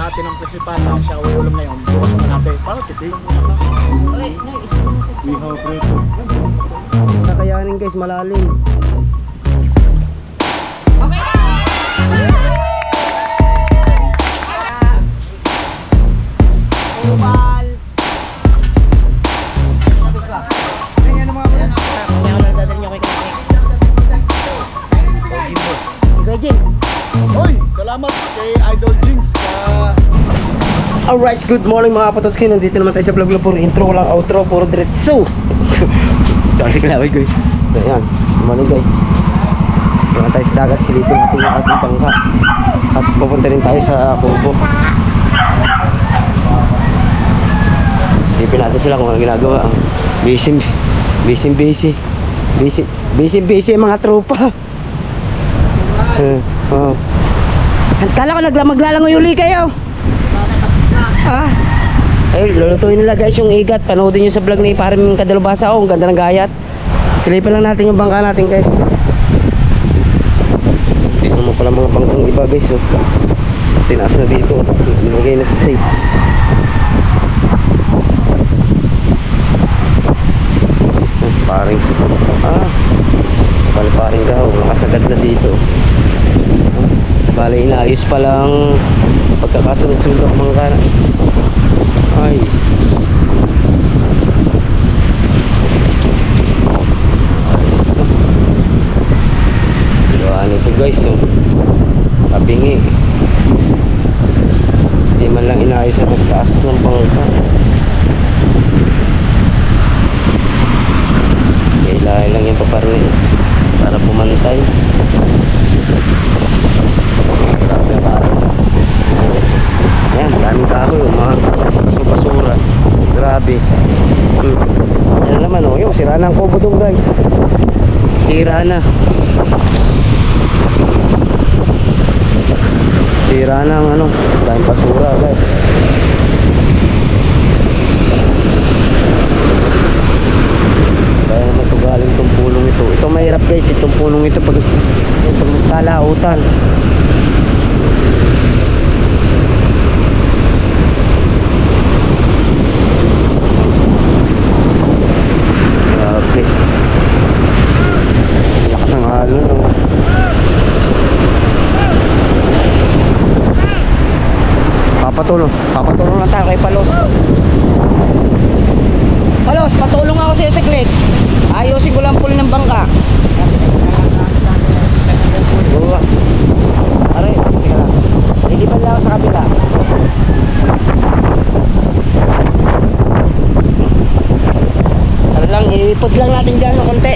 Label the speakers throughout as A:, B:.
A: kalahati ng presipata, siya ulam na yun. Bukas naman natin. Parang titig.
B: Nakayanin guys, malalim. Ubal. Ayan ang mga mga. Kaya ako dadalhin niyo kay Kuya Jinx.
A: Hoy, salamat kay Idol Jinx.
B: Alright, good morning mga Patotski. Nandito naman tayo sa vlog lang. Puro intro lang, outro, puro diretso. Dali ka laway guys. Ayan, good morning guys. Punta tayo sa dagat, silipin natin yung ating bangka. At pupunta rin tayo sa Kubo. Silipin natin sila kung ano ginagawa. Busy mga tropa. Kala ko maglalangoy uli kayo. Ay, lulutuin nila guys yung igat. Panoodin nyo sa vlog ni Paring Kadalubasa. Oh, ang ganda ng gayat. Silipin lang natin yung bangka natin guys. Dito mo pala mga bangkang iba guys. Oh. Tinaas na dito. Nilagay na sa safe. Paring daw. Nakasagad na dito. Bale, inaayos pa lang pagkakasunod-sunod ang mga ay ayos to. Gawaan ito guys yung kabingi. Hindi man lang inaayos ang magtaas ng bangka. Kailangan lang yung paparni para pumantay. Ayan, maraming kahoy, mga basura. Grabe. Yan naman oh, yung sira na ang kubo doon guys. Sira na. Sira na ang ano, daming basura guys. Kaya naman ito galing itong pulong ito. Ito mahirap guys, itong pulong ito pag kalautan. Lakas ang halo no? Papatulong lang tayo kay Palos. Palos, patulong ako sa saglit. Ayusin ko lang puli ng bangka. Aray, teka lang. Lilipan lang ako sa kabila. Ano lang, ipod lang natin dyan ng konti.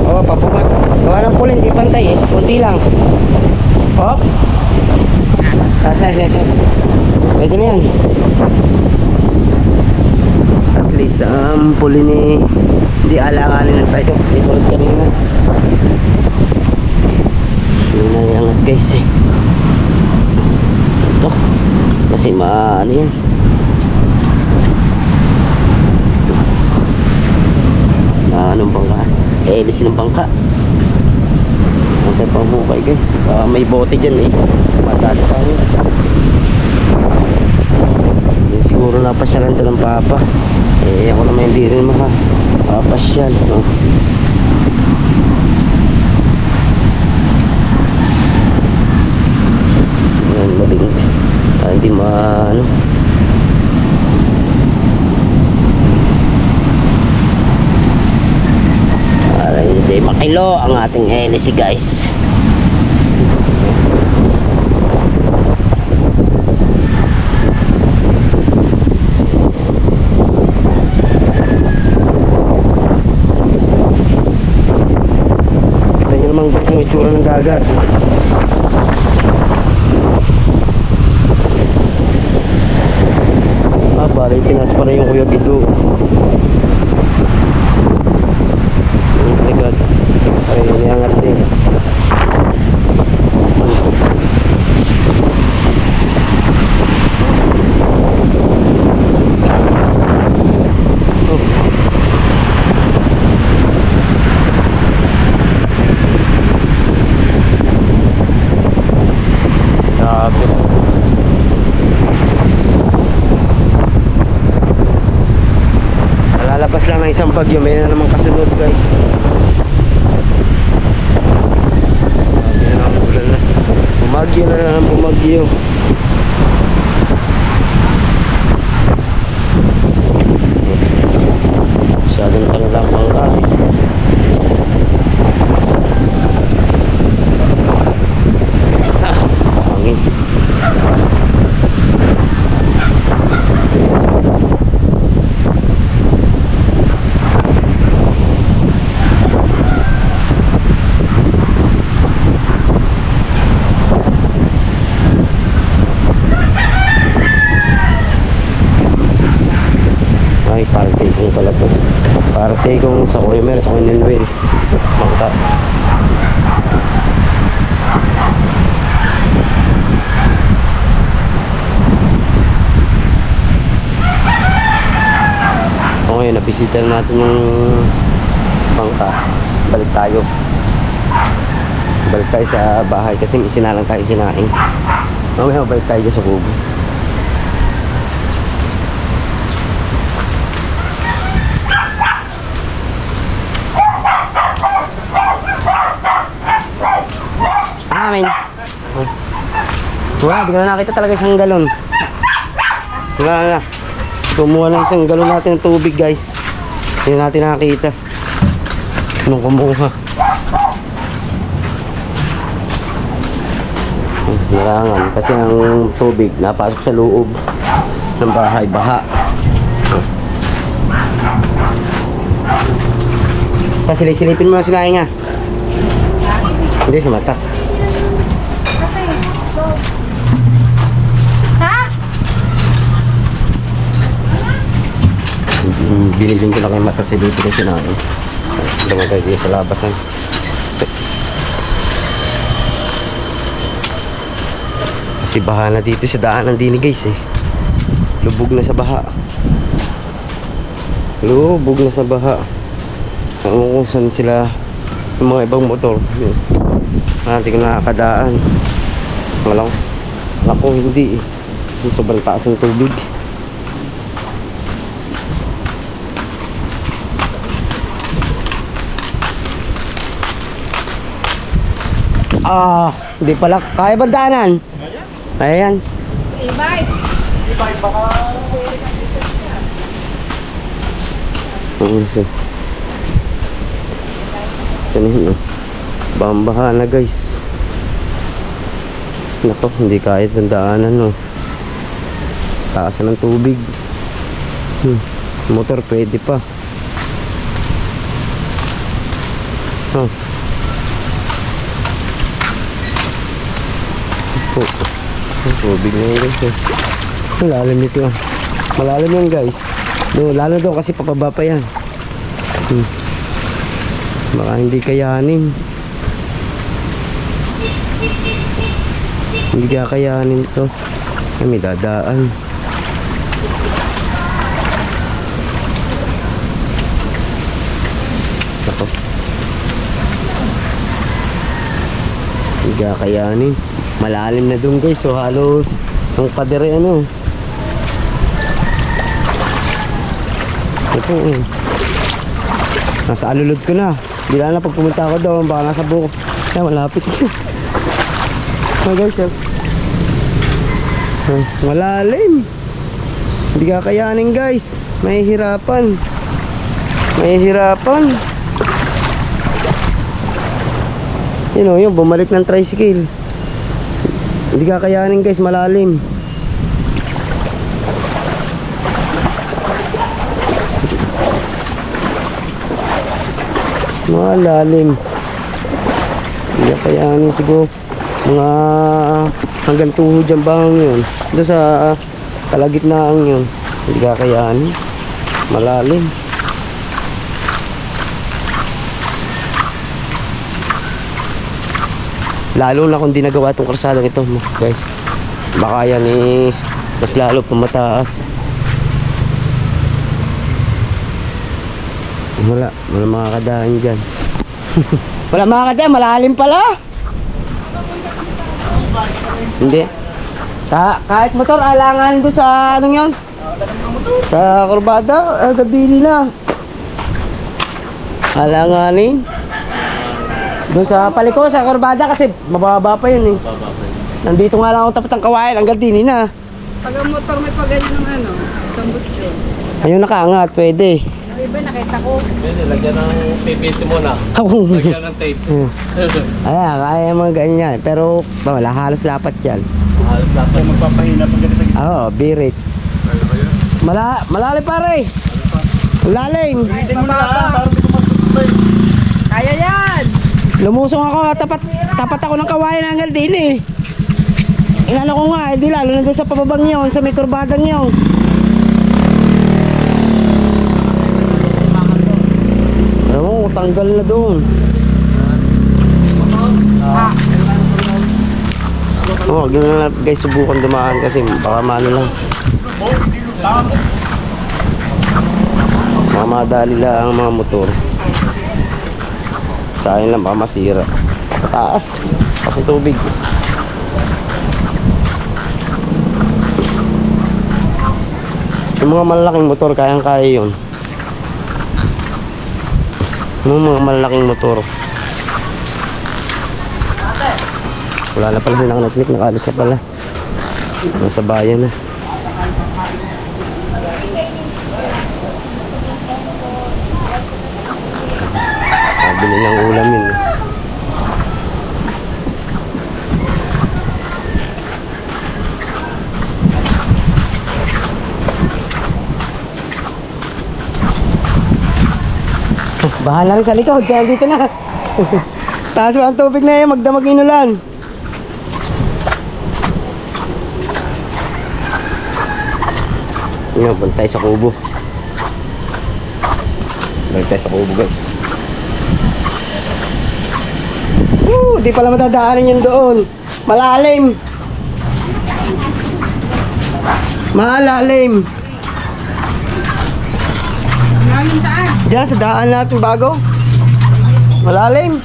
B: Oo, papugat. Gawa ng pulin, di pantay eh. Kunti lang. Hop. Sige. Pwede na yan. At least, pulin eh. Hindi alanganin ng tayo. Hindi tulad kanina. Hindi na yangat guys eh. Ito. Kasi ano yan. Anong bangka? Elisin ng bangka. Huwag tayo pang bukay guys. May bote dyan eh. Madali tayo. Siguro napasyalan ito ng papa. Eh ako naman hindi rin makapasyal no? Ayan, mabigat. Hindi ano. Para hindi makilo ang ating hélice guys. Tignan nyo naman guys yung itsura ng dagat. Bali tinas pa na yung Kuya Gido. Ang sagad. Ay, iniangat din. Grabe. ng isang bagyo, may na naman kasunod guys. Ulan na. Bumagyo na naman, bumagyo. Masyadong tangla pang kami. Hangin. Ay, party kong pala to. Party kong sa Coimer, sa Coinenwell. Bangka. Okay, nabisita na natin yung bangka. Balik tayo. Balik tayo sa bahay kasi isinalang tayo sinaing. Okay, balik tayo sa kubo. Amin. Wala, di ko na nakita talaga isang galon. Wala na. Kumuha ng isang galon natin ng tubig guys. Hindi natin nakita. Anong kumuha? Narangan. Kasi ang tubig napasok sa loob ng bahay. Baha. Silipin mo na sinaing nga. Hindi, si mata. Binilin ko na kay mata si dito kasi namin. Lumagay dito sa labasan. Kasi baha na dito sa daanan din guys eh. Lubog na sa baha. Lubog na sa baha. Kung saan sila yung mga ibang motor. Hindi ko nakakadaan. Walang. Ako hindi eh. Kasi sobrang taas ng tubig. Hindi pala. Kaya ba daanan? Ayan.
C: Ibay.
A: Ibay, baka...
B: Sir. Ganun, no? Bambaha na guys. Nako, hindi kahit ng daanan, no? Taas na ng tubig. Motor pwede pa. Tubig na yun guys. Malalim ito. Malalim yan guys. No, lalo daw kasi papaba pa yan. Baka hindi kayanin. Hindi kakayanin ito. Ay, may dadaan. Ako. Hindi kakayanin. Malalim na doon guys. So halos ang padere ano. Ito nasa alulod ko na. Hindi na pag pumunta ako doon. Baka nasa buko. Ay, malapit. Oh guys, malalim. Hindi kakayanin guys. Mahihirapan. Mahihirapan. Yun o, yun, bumalik ng tricycle. Hindi kakayanin guys, malalim. Malalim. Hindi kakayanin siguro. Mga hanggang tuhod dyan bang yun. Doon sa kalagitnaan yun. Hindi kakayanin. Malalim. Lalo na kung di nagawa itong karsadang ito guys. Baka yan eh mas lalo pumataas. Wala makakadaan dyan. Wala makakadaan, malalim pala. Hindi. Kahit motor, alangan ko sa anong yun? Sa kurbada, gadili lang. Alanganin. Doon sa paliko, sa kurbada kasi mababa pa yun eh. Nandito nga lang ako tapat ng kawayan, hanggang dini na.
C: Pag ang motor may pagayon ng ano, tambutso.
B: Ayun nakaangat, pwede.
C: Yung iba nakita ko.
D: Pwede, lagyan ng PVC muna. Lagyan ng tape.
B: Ayan, kaya mga ganyan. Pero wala, halos lapat yan.
D: Halos lahat.
A: Magpapahina pag ganito.
B: Oo, birit. Malalim pare. Lalim.
A: Hindi mo na parang di ko magpapahina.
C: Kaya yan!
B: Lumusong ako, tapat ako ng kawayan hanggang din eh. Inano ko nga, di lalo na doon sa pababang yun, sa may kurbadang yun. Alam mo, tanggal na doon. Oh, gano'n na guys, subukan dumaan kasi baka maano lang. Baka madali lang ang mga motor. Sa akin lang baka masira. Sa taas, kasi tubig. Yung mga malalaking motor, kayang-kaya yun. Yung mga malalaking motor. Wala na pala silang nag-click, nakaalis na pala. Nasa bayan na. Bili ng ulam yun. Bahala rin sa likod, kaya dito na. Taas mo ang tubig na yan, magdamag inulan. Yun, bantay sa kubo. Bantay sa kubo guys. Di pala matadaanan yun doon. Malalim. Malalim.
C: Malalim saan?
B: Diyan sa daan natin bago. Malalim.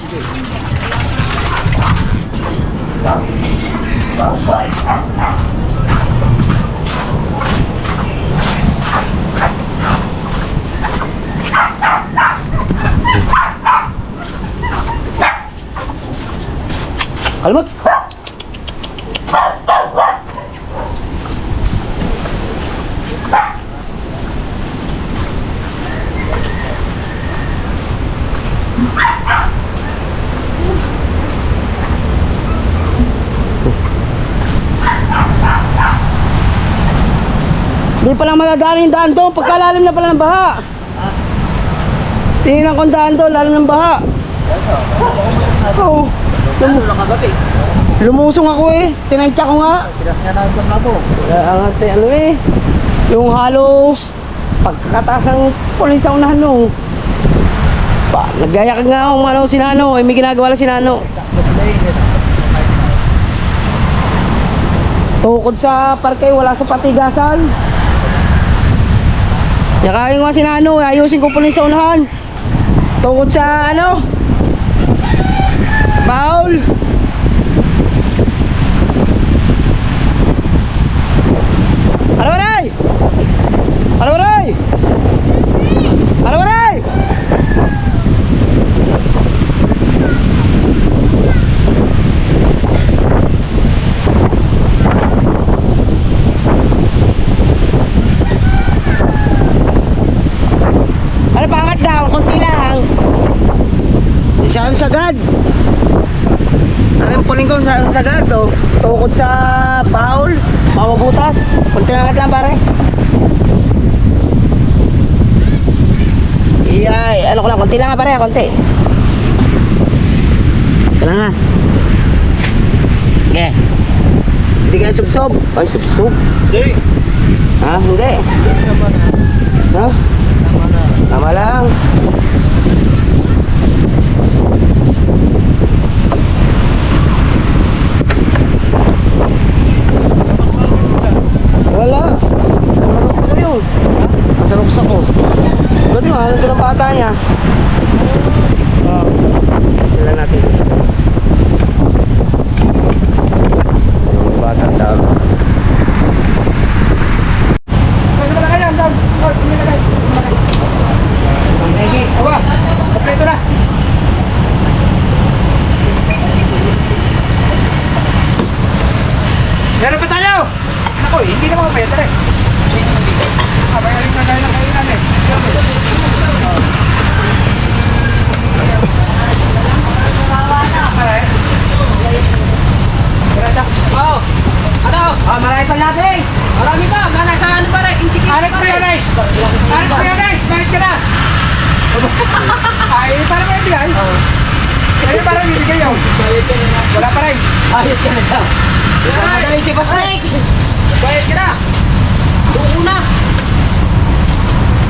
B: Almut. Di pa lang madadaanan yung daan doon, pagkalalim na pala ng baha. Tingnan ko ang daan doon, lalim ng baha. Oo. Lumusong ako eh, tinantya ko nga.
A: Tigas nga na ito na po.
B: Ano eh, yung halos pagkataas ng pulis sa unahan nung. Naggayak nga akong ano, si Nano, eh may ginagawa lang si Nano. Tukod sa parke, wala sa patigasan. Yakain ko nga si Nano, ayusin ko pulis sa unahan. Tukod sa ano, Paul. Alawaray! Alawaray! Alawaray! Ano pangat daw? Kunti lang. Saan sagad? Ano yung puling ko sa sagad? Oh. Tukod sa Paul. Mawabutas. Kunti lang pare. Iyay, ano ko lang, konti lang nga pare, konti. Kailangan nga. Okay. Hindi kaya subsob. Ay, subsob.
D: Hindi.
B: Ha? Hindi. Ha? Tama lang. Wala. Nasa ruksa yun. Nasa ruksa ko. Buti mo, nandun ang bata niya. Sila natin. Yung bata ang dami.
C: Pagkala ka yan, Dad. Pagkala ka yan. Awa, kompleto
A: Uy, hindi naman kaya tara. May na kaya ng kainan eh.
C: Oh! Ano?
B: Ah, marami pa natin.
C: Marami pa! Nasa ano pa rin? Insecure
A: Anak
C: pa
A: ko
C: rin!
A: yun, guys! Anak ko yun, guys! Bakit ka na? Ay, parang may bigay. Ay, parang bibigay yun. Wala pa rin.
B: Ayos ka na daw. Madali si Pasnik.
C: Bayad ka na! Buko na!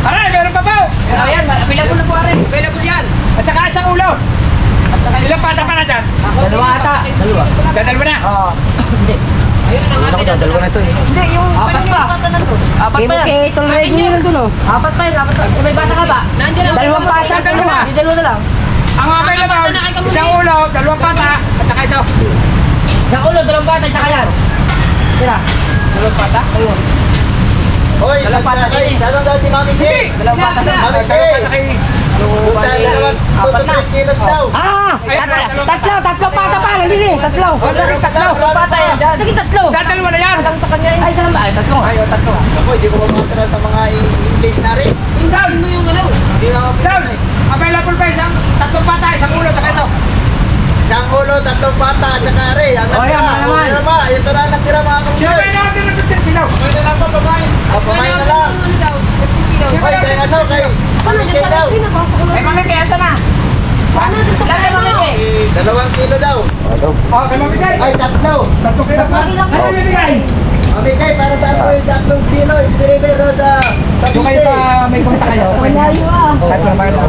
A: Aray, meron pa po!
C: Ayan, available na po rin. Available yan.
A: At saka isang ulo.
C: At saka
A: Ilang pata pa na dyan?
B: Dalawa ata. Dalawa.
A: Dadal mo na.
B: Oo.
C: Ayun ang
B: Ako
C: atin.
B: daw, dalawa na to eh.
C: Hindi, yung
B: Apat pa.
C: Apat pa yan.
B: Kay Tol Reggie nyo nandun oh.
C: Apat pa yun, apat pa. May bata ka ba? Nandiyan ang
B: Dalawang pata, dalawa.
C: Di dalawa na lang.
A: Ang available, isang ulo, dalawang pata, at saka ito.
C: Sa ulo, dalawang bata, tsaka yan. Sira. Dalawang bata? Ayun.
B: Hoy,
C: Dalawang pata din eh.
B: Dalawang daw si Mami J.
C: Dalawang bata na.
B: Mami J.
C: Apat na.
B: kilos daw. Ah! Tatlo pata pa. Nandun eh. Tatlo.
C: Dalawang bata yan. Naging tatlo.
A: Dalawa na yan.
C: Alam sa kanya yun. Ay, isa lang ba? Ay, tatlo. Ay, tatlo.
B: Ako, hindi ko mabasa na sa mga English na rin.
C: Down mo yung ano.
B: Hindi na ako
A: Down. Available pa isang tatlong pata, isang ulo, saka ito.
B: Isang ulo, tatlong pata, at saka rin. Ang natira, ang naman. Ito na ang natira mga
A: Siyempre
B: kapatid.
A: na natin ng 15 kilo. Pwede lang pa babae.
B: Pamay na lang. Hoy, kay ano, kay Mami J daw.
C: Ay, mami, kaya saan na? Lagi, mami, kaya.
B: 2 kilo daw.
A: Oh, kay Mami Jay.
B: Ay, tatlo.
A: Tatlong kilo pa. Ano bibigay?
B: Mami J, para saan ko yung 3 kilo? I-deliver daw sa
A: Doon kayo sa may kumita kayo.
E: Malayo ah.
A: Kahit wala ba kayo?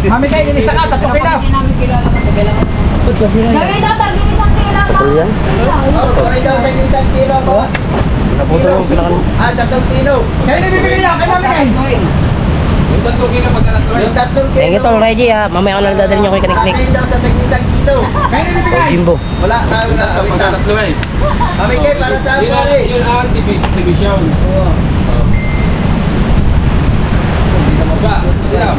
A: Mami Jay, nilista ka, tatlong kilo.
E: Gawin daw, tagin isang kailangan.
B: Oh, kami daw sa 1 kilo ako. Ah, 3 kilo.
A: Kaya nabibigay lang, kay Mami Jay.
D: Yung 3 kilo magkalat ko
B: Yung 3 kilo.
F: Thank you, Tol Reggie ha. Mamaya ako na dadalhin nyo kay Kaniknik.
B: Kami daw sa 1 kilo.
A: Kaya nabibigay.
F: Jimbo.
B: Wala, wala. Wait lang.
D: tatlo eh.
B: Mami J, para saan
D: Yun
B: ko
D: ang,
B: rin?
D: yun ang division. Ba, hindi lang.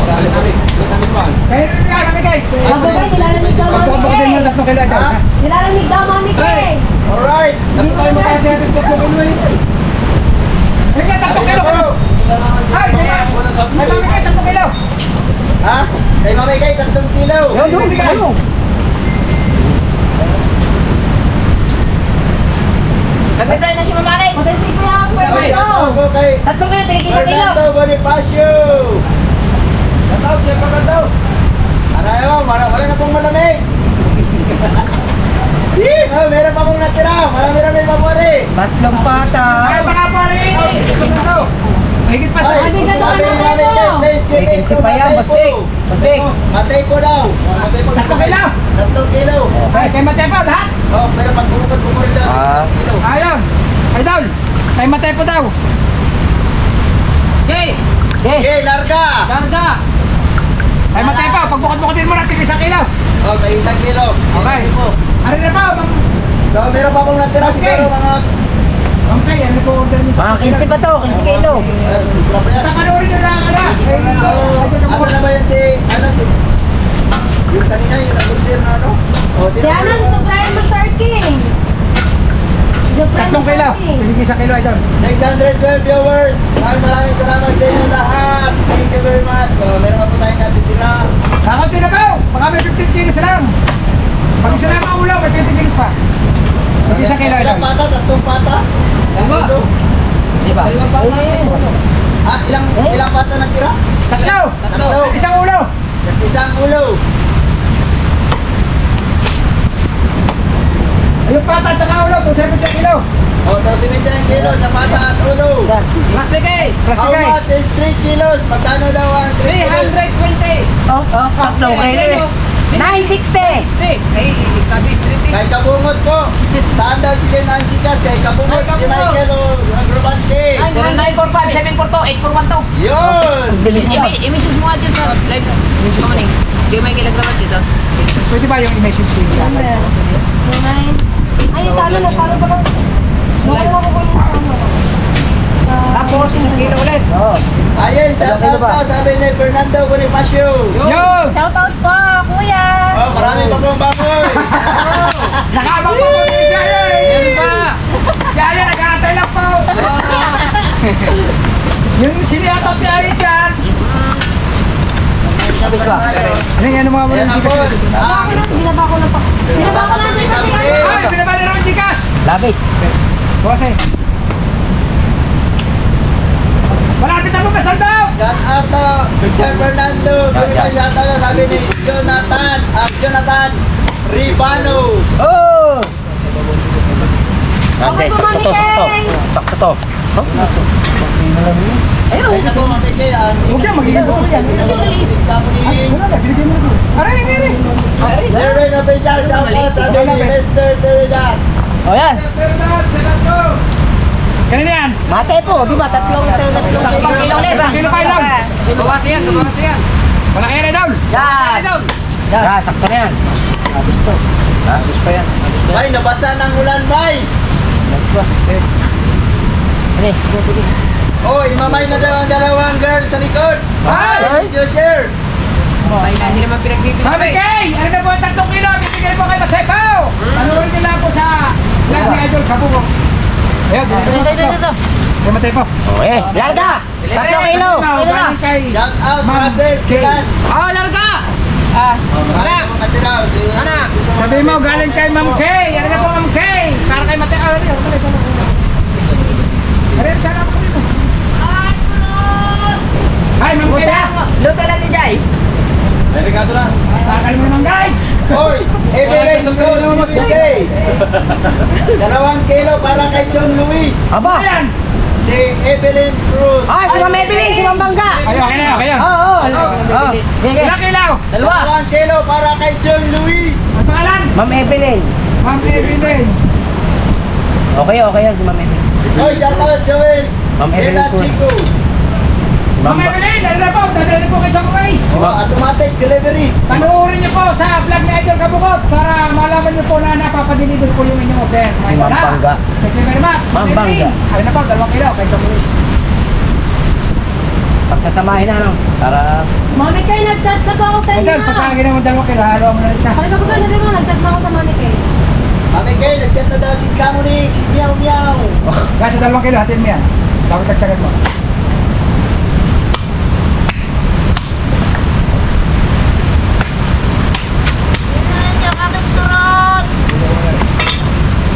D: Kalit namin. Kalit namin.
A: Kaya nabibigay, Mami Jay.
E: Magbagay, nilalamig daw mami
A: Pagpapakasal mo
E: Kay.
A: ng tatlong kilo ito.
B: Ha?
E: Nilalamig daw mami Kay.
B: Alright.
A: Tatlo tayo magkakasin tatlong kilo eh. Hindi, tatlong kilo. Ay, Mami Jay, tatlong kilo.
B: Ha? Kay Mami J, 3 kilo.
A: Yung bibigay.
C: Nagpipray na si mamari.
E: Potensi ko yung
B: Sabay
E: pwede
B: ako
E: ko.
B: ko kay
C: Tatlong kilo, tingin isang kilo.
B: Fernando Bonifacio.
A: Tatawag siya pa daw.
B: Aray mo, wala na pong malamig. Oh, meron pa pong natira. Marami-rami pa po rin.
F: Tatlong pata.
A: Kaya baka pare. Higit pa sa
B: Ay,
E: Sabi na daw
B: sabi
E: ng
B: ni Mami J,
E: ano.
B: please give it
F: Vacancy
B: to
F: pa yan,
B: Matay
F: Bastik.
B: po.
F: Bastik.
B: Matay po daw. Matay po.
A: tatlong kilo.
B: 3 kilo.
A: Ay, kay Matepo lahat.
B: Oh, pero pag bumukod daw,
F: Ah.
B: 3 kilo.
A: Ayun. Idol. Kay Matepo daw.
C: Jay!
B: Okay, larga.
C: Larga!
A: Kay Matepo, pagbukod-bukodin mo natin isang kilo.
B: Oh, kay 1 kilo.
A: Okay.
B: Po.
A: Ano na pa?
B: So, meron pa pong natira
A: Okay.
B: siguro mga...
A: Okay, ano po order nito?
F: Mga 15 ba to? 15 kilo.
B: Sobra pa yan.
A: Sa panoorin nyo lang, ala.
B: So, asa na ba yan si... Ano si... Yung kanina, yung nag-order na ano? Oh,
E: Si Anan, subrayan mo turkey. Subrayan mo
A: Tatlong kilo.
E: turkey.
A: Bigyan isang kilo, idol.
B: 612 viewers. Maraming salamat sa inyo lahat. Thank you very much. So, meron pa po tayong natitira.
A: Kakunti na po. Baka may 15 kilos lang. Pag isa lang ang ulo, may 20 kilos pa. Bigyan isang kilo, idol.
B: Ilang pata? 3 pata?
C: Dalawa.
B: Tatlo?
C: Diba?
B: Ah, ilang pata natira?
A: Tatlo.
B: Tatlo.
A: Isang ulo.
B: Isang ulo.
A: Yung pata at saka ulo, 270 kilo.
B: O, tapos 70 kilo sa pata at ulo.
C: Plastic eh!
A: Plus
B: How
A: guys.
B: much is 3 kilos? Magkano daw ang 3 kilos?
C: 320!
F: Oh, tatlong kilo. 960.
C: Ay, sabi street eh.
B: Kay Kabungot po. Saan daw si Jen Antikas? Kay Kabungot,
C: Kay
B: si
C: Kabungot.
B: Michael Agrobante.
C: 0945-742-8412.
B: Yun!
C: I-message mo nga dyan sa live. I-message mo maning. Hindi may kilaglamat dito.
A: Pwede ba yung i-message ko yung
E: Ay, talo na, talo pa lang. Nakuha ko yung ano.
A: Tapos, isang kilo ulit.
B: Ayun, shout out daw sabi ni Fernando Bonifacio.
A: Yun!
E: Shoutout po, kuya.
B: Oh, marami pa pong bangoy.
A: Nakabang pa po din si Ayan!
C: Yan ba?
A: Si Ayan, nag-aantay lang Yung siniyata piyahin dyan.
C: Labis ba?
A: Ano mga walang tikas?
E: Binaba ko na pa. Binaba ko na din kasi ano.
A: Ay, pinaba na naman tikas!
C: Labis.
A: Bukas eh. Malapit na po kasal daw!
D: Shout out to Sir Fernando. Shout out sabi ni Jonathan Ribano.
B: Oh! Hindi, sakto to, sakto. Sakto to.
D: Ayun na po makikiyan.
A: Huwag yan, magiging bukas yan. Wala na, binigyan mo na ito. Aray, aray!
D: Darren Official, shout out sabi ni Mr. Teridan.
C: O yan.
A: Kanina yan?
F: Mate po, di ba? Tatlong
C: Isang kilo na ba?
A: Kilo pa lang.
C: Gabawasi yan, gabawasi yan.
A: Malaki yan, Idol.
C: Yan. Yan, sakto na yan. Labis to. Labis pa yan.
D: Bay, nabasa ng ulan, bay.
C: Labis pa. Ano eh?
D: Oh, imamay na daw ang dalawang girl sa likod.
A: Ay!
D: Thank you, sir.
C: Hindi naman pinagbibili.
A: Sabi kay, ano na po ang 3 kilo? Bibigyan po kayo Matepaw. Panurin nyo lang po sa vlog ni Idol Kabugo. Ayun,
C: Dito.
A: Kay Matepaw.
B: Okay, larga! 3 kilo!
A: Galing kay
D: Shout out,
A: Ma'am
D: Russell
A: Kay.
D: Kilan.
C: Oh, larga!
D: Anak! Katiraw.
C: Anak!
A: Sabi mo, galing kay Ma'am Kay. Ano na po Ma'am Kay? Para kay Matepaw. Ayan, sana po dito. Hi, Ma'am Kay ha?
C: Luto lang ni Jais.
A: Takal mo naman guys.
D: Hoy, Evelyn Cruz, okay. 2 kilo para kay John Luis.
B: Aba!
A: Ayan.
D: Si Evelyn Cruz.
F: Ah, si Ma'am Evelyn, si Ma'am Bangga.
A: Ay, okay na, okay na.
F: Oo, oo.
A: Ilang kilaw?
C: Dalawa.
D: 2 kilo para kay John Luis.
A: Ang pangalan?
F: Ma'am Evelyn.
A: Ma'am Evelyn.
F: Okay, okay yan si Ma'am Evelyn.
D: Hoy, shout out Joel.
B: Ma'am Evelyn
D: Ella
B: Cruz.
D: Chico.
A: Ma'am Evelyn, dali na po. Dadali po kay Choco Rice.
D: Oh, automatic delivery.
A: Panuorin niyo po sa vlog ni Idol Kabukot para malaman niyo po na napapadeliver po yung inyong order.
B: Si Ma'am Bangga.
A: Thank you very much.
B: Ma'am Bangga.
A: Ayun na po, 2 kilo kay Choco Rice.
B: Pagsasamahin na, no? Para...
E: Mami Kay, nag-chat na po ako sa inyo.
A: Idol, pagkagin mo 2 kilo, halo mo na rin siya.
E: Sabi ko sabi mo, nag-chat na ako sa Mami Kay.
D: Mami Kay, nag-chat na daw si Kamuning, si Miao Miao.
A: Kasi 2 kilo, hatin mo yan. Dapat tagtagan mo.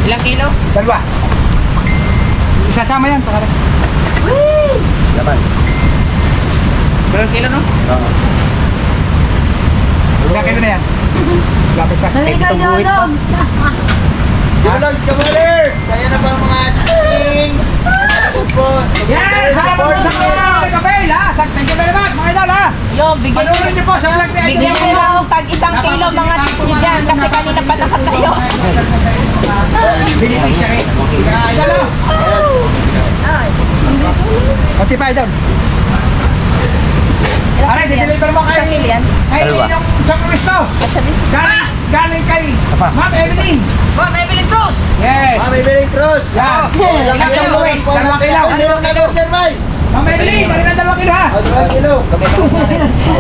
C: Ilang kilo?
A: 2. Isasama yan, pagkara.
B: Laban.
C: 2 kilo, no?
A: Ilang kilo na yan? Lapis siya.
E: Mami Kay, Jodogs.
D: Yologs Kamalers, saya na ba ang mga ating
A: Yes! Salamat po sa mga kapel, ha? Thank you very much, mga idol, ha?
C: Yo, bigyan
A: Panuorin niyo po sa vlog ni Idol
G: Bigyan mo
A: Kabukot.
G: lang tag 1 kilo mga tips nyo dyan kasi kanina pa nakatayo.
A: Beneficiary. Idol, ha? Konti pa, idol. Aray, dideliver mo kayo.
G: Isang kilo yan.
A: Ay,
B: Dalawa.
A: yung chocolate to. Galing kay Ma'am Evelyn.
C: Ma'am Evelyn Cruz.
A: Yes.
D: Mami Evelyn Cruz.
A: Yan.
D: Ilang
A: Ilang
D: kilo
A: kilo,
D: ang
A: Luis?
D: po
A: 2
D: natin?
A: kilo.
D: Meron na daw, Sir Bay.
A: Ma'am Evelyn, dali na 2 kilo, ha?
D: 2 kilo.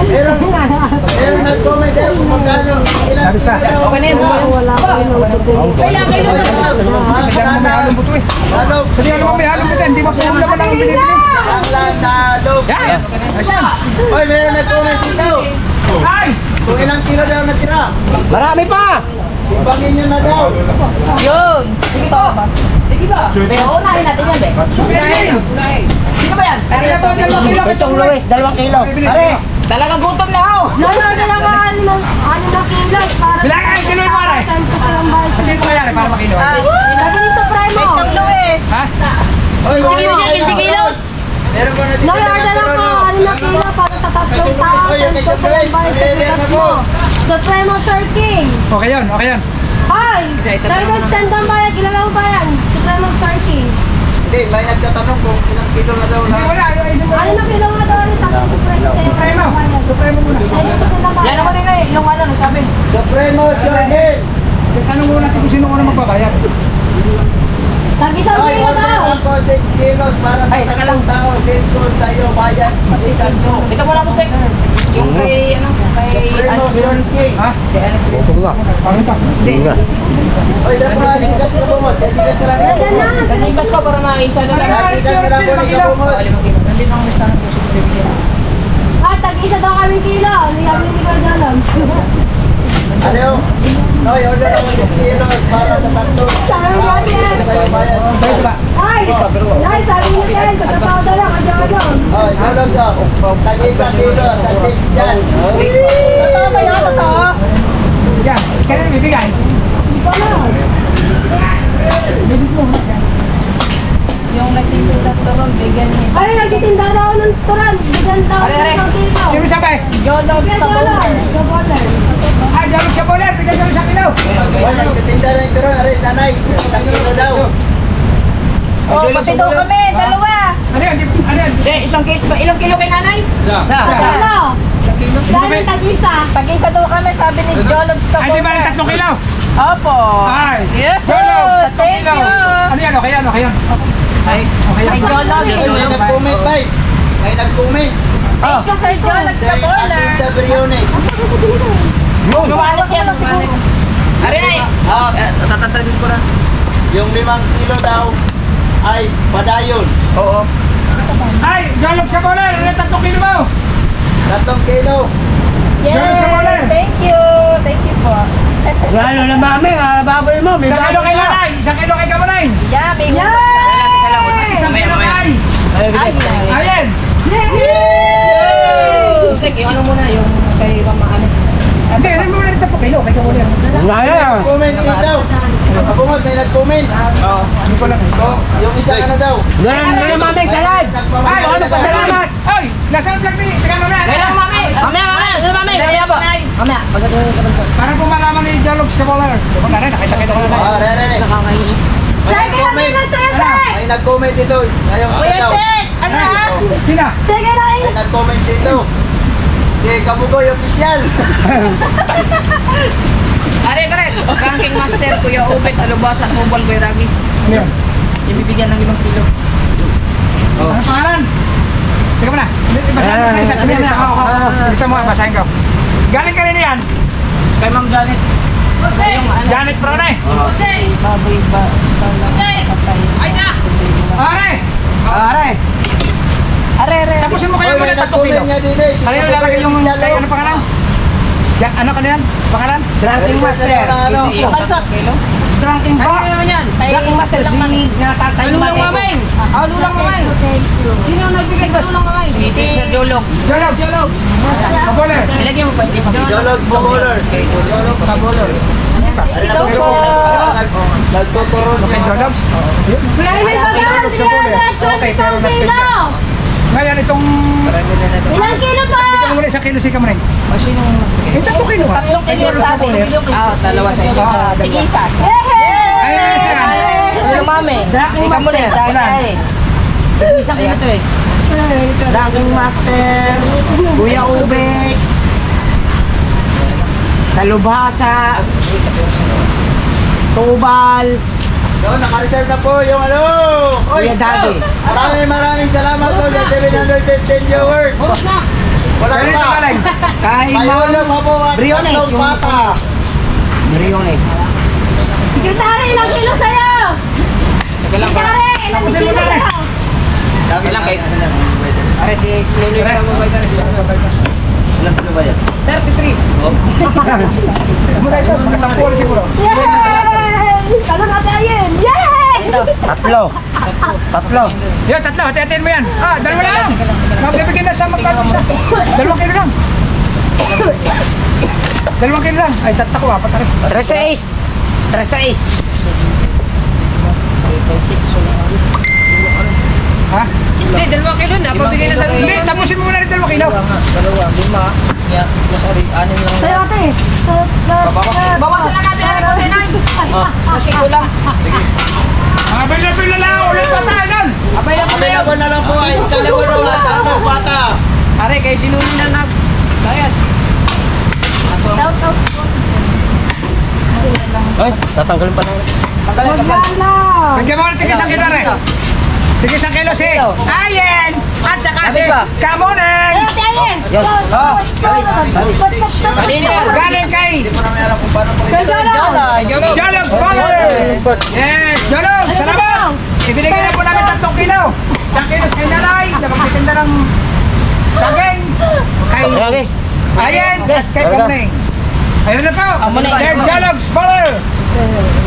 D: Meron nag-comment tayo kung magkano. Ilang
A: Labis pa.
D: kilo.
C: Okay na yun.
E: Wala ko inuutot.
C: Kaya kayo na.
A: Kasi dyan mo may halong buto, eh.
D: Halog.
A: Kasi dyan mo may halong buto, hindi mo sa ulam mo lang binibili.
D: Ang lang halog.
A: Yes. Ayan.
D: Hoy, meron nag-comment dito.
A: Ay!
D: Kung ilang kilo daw natira.
F: Marami pa!
D: Ibangin nyo na daw.
G: Yun.
C: Sige ba? Sige ba? Pero unahin natin yan, be.
A: Evelyn!
C: Sino ba yan?
A: Dali na po, 2 kilo.
F: Si Chong Luis, 2 kilo. Pare!
C: Talagang gutom na ako.
E: Nanonood na lang ano na kilos para
A: Bilangan ang kilo yung pare.
E: send ko silang bayad.
A: Kasi ito kaya, para makino.
E: Sabi ni Supremo.
G: May Chong Luis.
A: Ha?
D: Hoy,
C: Sige,
D: wala
C: sige,
D: kayo.
C: kilos.
D: Meron ko natitira
E: Nag-order
D: ng
E: ako,
D: turon.
E: ano na kilo para sa 3 tao.
D: Oy,
E: Send ko
D: kay
E: silang bayad sa
D: Joyce,
E: bigas
D: mo.
E: mo. Supremo Sir King.
A: Okay yun, okay yun.
E: Hi! Sabi ko, send ang bayad. Ilan ang bayad? Supremo Sir King.
D: Hindi, may nagtatanong kung ilang kilo na daw
A: Hindi
D: lahat.
A: wala,
E: Ano na kilo nga daw rin? Sabi ko,
A: Supremo. Supremo muna.
C: Yan naman nila eh. Yung ano, nasabi.
D: Supremo Jorgen.
A: Tanong muna natin kung sino ko na magbabayad.
E: Tag-isang
D: Hoy,
E: kilo
D: order
E: daw.
D: ako 6 kilos para sa
C: Ay, teka lang.
D: tatlong tao. Send ko sa iyo, bayad, matikas mo.
C: Isa mo lang mo steak. Yung kay, ano, kay, ano,
A: Ha?
B: Bukog nga.
A: Pangit pa.
B: Hindi nga.
D: Oy, dapat bigas na bumot. Bigas na lang.
E: Yan na.
C: Sanigas ko para maisa na lang.
D: Bigas na lang po ni Kabumot.
C: Nandito ang listahan ko sa bibigyan.
E: Ah, tag-isa daw kami kilo. Liyabi ni Gordon.
D: Ano yung? Noy, order ako ng kilos para sa tatlo.
E: Sabi mo yan.
A: Dito ba?
E: Ay, ay, sabi niyo yan. Pagkatao daw lang, Gordon.
D: Oh, tulog daw. Tag-isa kilo sa tips dyan.
E: Totoo ba yan? Totoo?
A: Yan. Kailan bibigay?
E: Hindi ko alam.
G: Yung nagtitinda turon, bigyan niya.
E: Ay, nagtitinda daw ng turan. Bigyan daw ng kilo.
A: Sino sabi?
G: Jolog
E: Bigyan
G: sa
E: daw lang.
G: bumper.
E: Sa border.
A: Ay, dalawang sa boler. Bigyan dalawang sa kilo.
D: Wala, katinda na yung turon. Aray, nanay. Isang kilo daw.
G: Oh, pati daw kami, dalawa.
A: Ano yan? Ano yan?
C: Ilang kilo kay nanay?
E: Kilo. Dahil tag-isa.
G: Pag-isa daw kami, sabi ni Jolog sa
A: Ay, di ba ng 3 kilo?
G: Opo.
A: Ay.
G: Yeah.
A: Jolog, 3
G: Thank
A: kilo.
G: you.
A: Ano yan? Okay yan, okay yan. Ay, okay yan.
G: Ay, Jolog.
D: May nag-comment, bay. May nag-comment.
G: Thank you, Sir Jolog
D: Sa
G: sa bowler.
D: Asin sa Briones.
G: Lumanit yan siguro.
C: Ari na eh. Tatatagin ko na.
D: Yung 5 kilo daw ay padayon.
C: Oo.
A: Ay, dalawang sa boler. Ano yung 3 kilo mo?
D: 3 kilo.
G: Yay! Thank you. Thank you po.
F: Lalo na mami, baboy mo. May
A: 1 kilo
F: baboy
A: kay
F: ka.
A: nanay. 1 kilo kay kamunay.
G: Yeah, may
A: 1 kilo kay.
G: Ay,
A: Ayan.
C: Sige, yung ano muna, yung kay Mama ano.
A: Hindi, ano mo na yung 3 kilo kay kamunay.
F: Ngaya.
D: Comment din daw. Kabumot, may nag-comment.
A: Oo, hindi ko lang.
D: So, yung isang ano daw.
F: Doon na mami, salad.
A: Ay, ano pa salamat? Ay, nasa vlog ni. Teka mamaya.
C: Kailan, Mami? Mamaya. Mamaya po. Mamaya.
A: Para po malaman ni Jologs ka boler. Diba na rin, nakita ko na
D: Ah,
A: rin.
D: re.
E: Sige na, sige, sige.
D: May nag-comment dito. Ayun,
G: Kuya
D: daw.
G: Seth, ano ha?
A: Sina?
E: Sige na.
D: May nag-comment dito. Si Kabugoy Official.
C: Are, pare. Ranking master, Kuya Ubet, Alubasa, Mobile, Kuya Ragi.
A: Ano yan?
C: Ibibigyan ng 5 kilo.
A: Ano pangalan? Teka muna. Basahin mo sa isa. Gusto mo, basahin ko. Galing ka rin yan.
C: Kay Ma'am Janet. Yung ano.
A: Janet Prone.
C: Baboy ba? Ay, sa!
A: Pare!
F: Are.
A: Tapusin mo kayo
D: Oy, may
A: muna 3 kilo.
D: nag-comment nga din eh. Si
A: Ano yung
D: Kabugoy
A: lalagay yung
D: Official,
A: kay
D: oh.
A: ano pangalan? Ano ka na yan? Pangalan?
F: Drinking master.
D: Ano?
C: Yung 3 kilo.
F: Drinking
C: Ano
F: ba?
C: naman yan?
F: Drinking master, di natatay
C: Lulang mamay. Lulang mamay. Sino nagbigay sa lulang mamay? Si Sir Jolog.
A: Jolog. Kaboler.
C: Ilagay mo pa, hindi pa.
D: Jolog sa bowler.
C: Kay Jolog, Kabolor.
D: Ito po. Nagtuturon.
A: Kay Jologs?
E: May pagkakas
A: Okay, pero
E: 325 kilo.
A: Ngayon itong...
E: Ilang kilo pa?
A: Bigyan mo muna 1 kilo si Kamunay.
C: Sinong nagbigay?
A: Yung 3 kilo ha?
G: 3 kilo sa atin.
C: Dalawa sa iyo.
G: Tig-isa.
A: Ay,
C: Lulang mami.
F: Drinking
C: Ikaw mo rin,
F: master.
C: dahil
F: Isang kilo to eh. Drinking master. Kuya Ubek. Talubhasa. Tubal.
D: Doon, naka-reserve na po yung ano.
F: Kuya Daddy.
D: Maraming salamat po sa 715 viewers. Walang
A: Ganito
D: pa.
A: galing.
F: Kay
D: May
F: Ma'am
D: ulam pa po at
F: Briones,
D: tatlong
F: yung-
D: pata.
F: Briones.
E: Sekretary, ilang kilo sa'yo? Sekretary, ilang kilo sa'yo?
C: Ilang kayo?
F: Are si Lulu na mo ba ito?
D: Ilang kilo ba yan?
A: 33. Kamunay ito, makasampu ulit siguro.
E: Yay! Tanong ate Ayen! Yay!
F: Tatlo.
A: Yan, 3. Hati-hatiin mo yan. Ah, 2 lang. Magbibigyan na sa magkano isa. 2 kilo lang. 2 kilo lang. Ay, 3 ko, 4 rin.
F: 36.
A: Ha?
C: Hindi, 2 kilo na. Pabigay na sa
A: Hindi, tapusin mo muna rin 2 kilo.
C: Dalawa, 5. Yeah, sorry, 6 lang.
E: Sa'yo ate!
C: Bawasan lang natin ang kontenay. Kasi kulang.
A: Ah, bila lang. Ulit pa tayo doon.
C: Abay lang po na yun.
D: Available na lang po ay isang ulo at tatlong pata.
C: Are, kay sinuli na nag-bayad.
E: Shout out!
B: Ay, tatanggalin pa lang.
E: Wala!
A: Bigyan mo ulit 1 kilo rin. Sige, isang kilo si Ayen! At saka si
C: Labis ba?
A: Kamuning!
E: Ayun, tayin.
C: Yun. Kanina yan.
A: Galing kay
D: Hindi mo namin alam kung paano po
E: Kay Jolo.
A: Jolog Baller! Yes! Jolog! Salamat! Ibinigay na po namin 3 kilo. 1 kilo kay Nanay, na magtitinda ng saging. Kay
B: Okay.
A: Ayen at kay
B: Talaga.
A: Kamuning. Ayun na po!
C: Kamuning.
A: Sir Jolog Baller!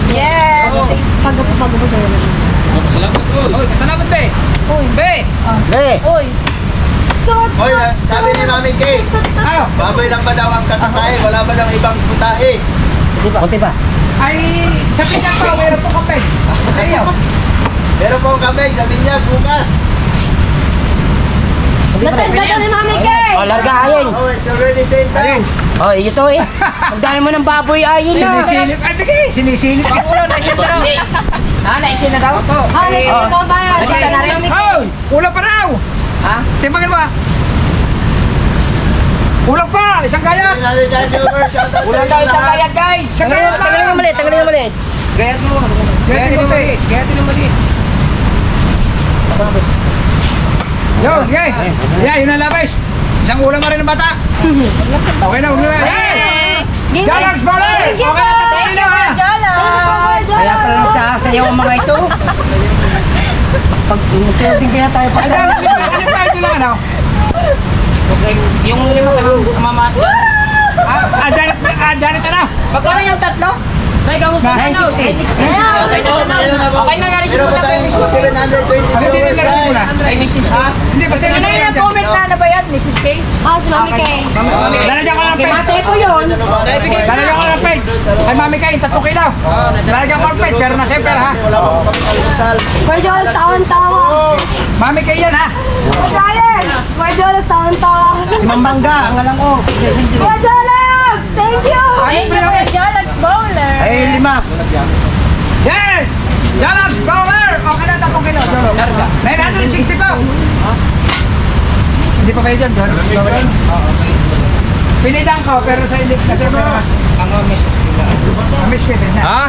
G: Yes!
E: Pag-upo sa'yo.
C: Uy, kasalamat be.
G: Uy,
C: Be.
B: Hey.
G: uy.
D: Hoy, sabi ni Mami Kay,
A: Ano?
D: baboy lang ba daw ang katatahe? Wala ba daw ibang putahe?
B: Kunti pa.
A: Ay, sa pinang po, mayroon po kape. Ayaw.
D: Meron po kami, sabi niya, bukas.
E: Nasend ka ni Mami Kay.
B: Oh, larga ayin.
D: Oh, it's already same
A: Ayun.
D: time.
B: Oh, ito eh. Ang dami mo ng baboy ayin na.
A: Sinisilip. Ay, sige, sinisilip.
C: Ulo, naisin na daw. Ah, naisin na daw? Oo.
E: Halos ito ba yan?
C: Nalista na rin.
A: Oh, ulang pa raw.
C: Ha?
A: Timbangin mo ah. Ulang pa, isang gayat.
D: Sabi natin dyan, viewers, shoutout sa
C: Ulan
D: inyo
C: daw isang
D: lahat.
C: kayat, guys.
A: Isang gayat
C: Tanggalin
A: lang.
C: yung maliit, tanggalin yung maliit. Gayat mo. Gayatin yung maliit. Gayatin yung maliit.
A: Yun, okay. Yeah, yun ang labis. Isang ulam na rin ng bata. Okay na, huwag na. Hey! Jalags Baller! Okay na, tatayin na ha.
G: Jala!
B: Kaya pala nagsasayaw ang mga ito. Pag magsayaw din kaya tayo pa.
A: Ay, Jalags, ito lang ano.
C: Okay, yung lima ka mama.
A: Janet ano?
C: Magkano yung tatlo? May kamusta na
B: 960.
C: Okay na nalis
D: Meron
C: mo
D: pa
C: na
D: tayong
C: kayo.
D: 720
A: Hindi din na rin muna.
C: Ay, Mrs. K.
A: Hindi, basta
C: Ano yung comment na ba yan, Mrs. K?
E: Ah, si Mami Kay.
A: Lalagyan ko ng
B: Kay
A: peg.
B: Mate po yun.
A: Lalagyan ko ng peg. Ay, mami kayo, 3 kilo. Lalagyan ko ng peg, pero na seper ha.
D: Wala pa akong pagkakasal.
E: Kuya Jolo, taon-tawa.
A: Mami kayo yan ha.
E: Tayin. Kuya Jolo, taon-tawa.
B: Si Mambangga, ang alam ko.
E: Kuya Jolo, thank you.
G: Thank you, Kuya Jalags Bowler!
B: Ay, 5.
A: Yes! Jalags Baller! Okay na, 3 kilo.
C: Larga.
A: 960 po. Hindi pa kayo dyan, John? Pinidan ko, pero sa index kasi meron.
C: Ang Mrs. K.
A: Miss Kay, na.
H: Ha?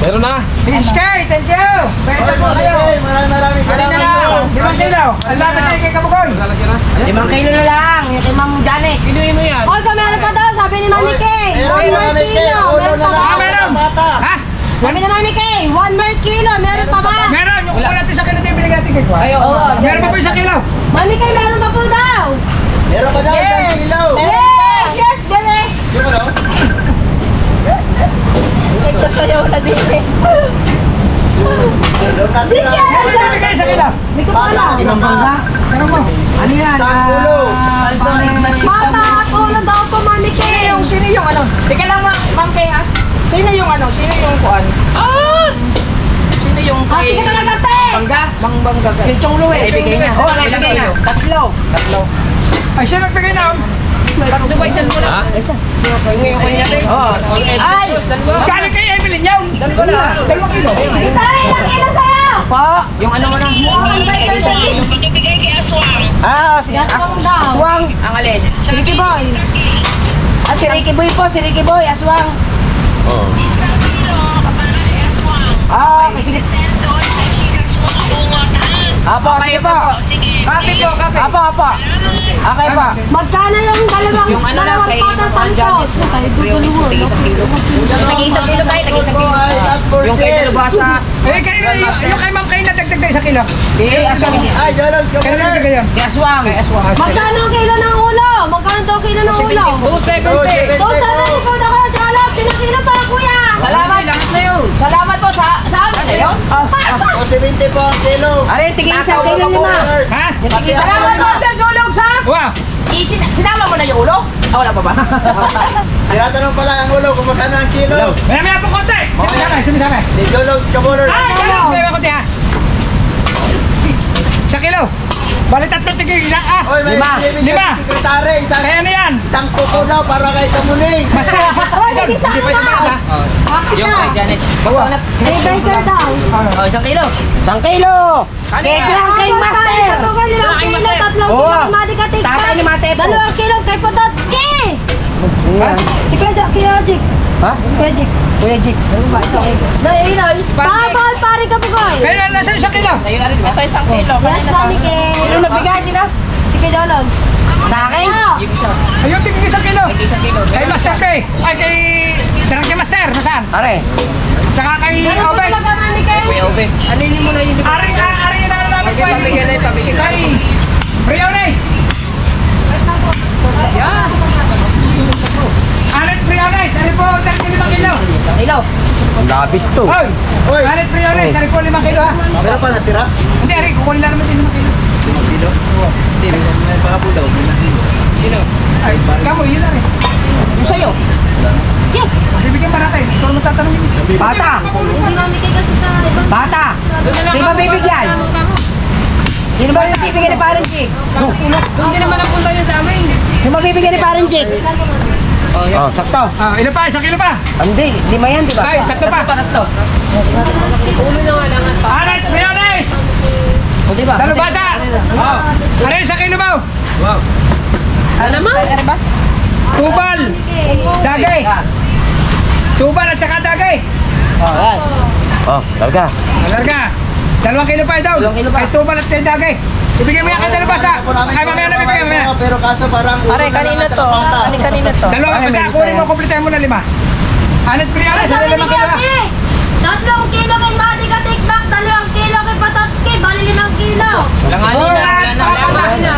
H: Meron na?
A: Miss Kay, thank you! Pwede
D: Okay,
A: po kayo.
D: maraming salamat po.
A: 5 kilo. Ang laban sa kay Kabugoy.
B: 5 kilo na lang. Yung kay Ma'am Janet.
C: Pinuhin mo yan.
E: Oy, meron pa daw, sabi ni Mami Kay.
D: Meron
E: 1
D: na
E: more
D: Mami Kay,
E: kilo.
D: ulo
E: Meron
D: na
E: pa
D: lang.
E: ba?
A: Ah, meron.
D: Bata.
A: Ha?
E: Sabi ni Mami Kay, 1 more kilo. Meron pa ba?
A: Meron! Yung kukulat sa kilo na yung binigay natin kay Kwa.
C: Ay, oo.
A: Meron pa po 1 kilo.
E: Mami Kay, meron pa po daw.
D: Meron pa daw isang kilo.
E: Yes, yes, galing.
G: Nagsasayaw na din eh.
D: Doon natin na.
A: Binigay 1 kilo.
E: Hindi ko pa alam.
B: Si Mambangga.
A: Meron mo.
B: Ano yan?
D: Isang ulo.
E: Mata at ulo daw po, Mami Kay.
C: Sino yung ano? Teka lang, Ma'am Kay, ha? Sino yung ano? Sino yung kuan? Ah! Sino yung
E: Ah, sige talaga, Tay.
C: Bangga? Bangga.
B: Yung Chong Lu eh.
C: Ibigay niya.
B: Oo, naibigay niya. 3.
A: Ay, siya nagbigay na.
C: Tatlo ba yung mo na? Yung kanya rin.
B: Oo. Ay!
A: Galing kay Evelyn yaw. 2 kilo.
E: Gitara, ilang kilo sa'yo?
B: Po.
C: Yung ano mo na?
B: Ah, si
E: Aswang daw.
B: Aswang.
C: Ang alin?
E: Sige, boy.
B: Ah, si Ricky Boy po. Si Ricky Boy. Aswang. Ah, sige. Apo, sige po.
C: Kape po, kape.
B: Apo. Okay po.
E: Magkano yung dalawang
C: Yung ano lang kay
E: patas
C: Ma'am Janet. Tag-isang kilo. Tag-isang kilo tayo, tag-isang kilo. Yung kay Dalubasa.
A: Eh, kanina yung kay Ma'am kayo nadagdag na 1 kilo.
B: Eh, Aswang.
D: Ay, Jologs,
A: Kanina nadagdag yan.
B: Si Aswang.
C: Kay Aswang.
E: Magkano ang kilo ng ulo? Magkano daw kilo ng ulo?
C: 270.
E: Doon sa mga likod ako, Jalap. Sinakilo para, kuya.
C: Salamat. Salamat po sa amin na yun.
D: O 70 po ang kilo.
B: Are, tingin isang kilo lima.
A: Ha?
C: Salamat po sa Jolog sa.
A: Wow.
C: Sinama mo na yung ulo? Ah, wala pa ba?
D: Tinatanong pa lang ang ulo kung magkano ang kilo.
A: Maya po konti. Sumisama.
D: Si Jologs Kaboler.
A: Ay, kilo. Maya konti ha. 1 kilo. Bali 3 tigil isa. Ah.
D: Oy, may
A: 5.
D: bibigyan si sekretary.
A: Kaya ano yan?
D: Isang kuko daw para kay Kamuning.
A: Mas hindi pa ito ha.
E: Kasi
C: Yung kay
E: ka.
C: Janet.
E: May biker daw.
C: Oh, 1 kilo.
B: 1 kilo. Kay Grand King Master.
E: Tatugan nilang
C: King
E: kilo,
C: Master.
E: 3 kilo,
B: Oo.
E: Madi Katig.
B: Tatay ni Mate po.
E: 2 kilo kay Pototski.
B: yan.
E: Si Kuya Jix.
B: Ha?
E: Kuya Jix.
B: Kuya Jix.
E: Bawal pare ka bugoy.
A: Kaya nasa 1 kilo.
G: Ito 1 kilo.
E: Yes, Mami Kay.
B: Sino nagbigay sila?
E: Si Kuya Jolog.
B: Sa akin?
A: Ayun, tigil 1 kilo. Kay Master Kay. Ay, kay Drunk Master. Nasaan?
B: Are.
A: Tsaka kay
E: Ano po
A: Obed.
E: talaga, Mami Kay?
F: Ano yun muna yun?
A: Ari na namin ko.
F: Pabigyan.
A: Kay Briones. Yan. Anet Briones. Ano po? 5 kilo.
F: Ilaw.
B: Labis to.
A: Hoy.
D: Hoy.
A: Anet Briones. Ano po 5 kilo ha?
D: Meron pa natira?
A: Hindi, Ari. Kukunin lang naman din 5 kilo.
D: Dilo? Hindi, may pakabulaw.
A: Ay, kamo, yun na rin.
F: Yung sa'yo.
A: Bibigyan pa natin. Ito naman tatanungin.
B: Bata!
E: Hindi Mami Kay kasi sa ibang...
B: Bata! Sino ba bibigyan? Sino ba bibigyan ni Parang Jigs?
F: Doon din naman ang punta niya sa amin.
B: Sino ba bibigyan ni Parang Jigs? Oh, sakto.
A: Ah, ilan pa? 1 kilo pa?
B: Hindi, 5 yan, di ba?
A: Ay, 3 pa.
F: Tatlo. Ulo na nga lang.
A: Anet Briones.
F: O diba?
A: Dalubasa. Oh. Ano 1 kilo ba? Wow.
G: Ano naman? Ano ba?
A: Tubal. Dagay. Tubal at saka dagay.
F: Oh, yan.
B: Oh, larga.
A: Larga. 2 kilo pa daw.
F: 2 kilo pa.
A: Kay tubal at kay dagay. Ibigay mo yan kay dalubasa. Ay, mamaya na bibigyan mo yan.
D: Pero kaso parang ulo
G: Pare,
D: na lang
G: kanina
D: at
G: to.
D: bata.
G: Kanina to.
A: 2 basta kunin mo, kumpletain mo na 5. Anet Briones,
E: Sabi
A: ano
E: ni
A: 5 kilo?
E: Kuya Jix, 3 kilo kay Madi ka tikbak, 2 kilo kay Patatski, bali 5 kilo.
F: Langanin na. Langanin na.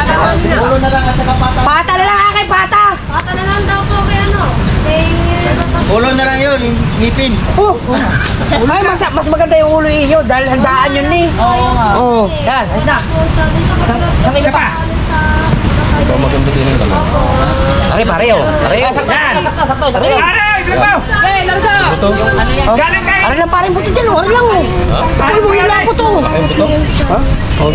D: Ulo na lang at saka pata.
B: Pata na lang akin, pata!
E: Bata na lang daw po kay ano. Kay...
D: Ulo na lang yun, ngipin.
B: Oh! Ay, mas maganda yung ulo inyo dahil handaan yun ni.
F: Oo nga.
B: Oh.
F: Yan, ayos na.
A: Isa pa.
B: Pare, pare, oh. Pare, oh.
F: Sakto.
A: Aray, bilang mo.
G: Hey, larga!
F: Ano yan?
A: Galing kay.
B: Pare lang, parang buto dyan, oh. Pare lang, oh. Pare mo, yun lang buto. Ha? Oh,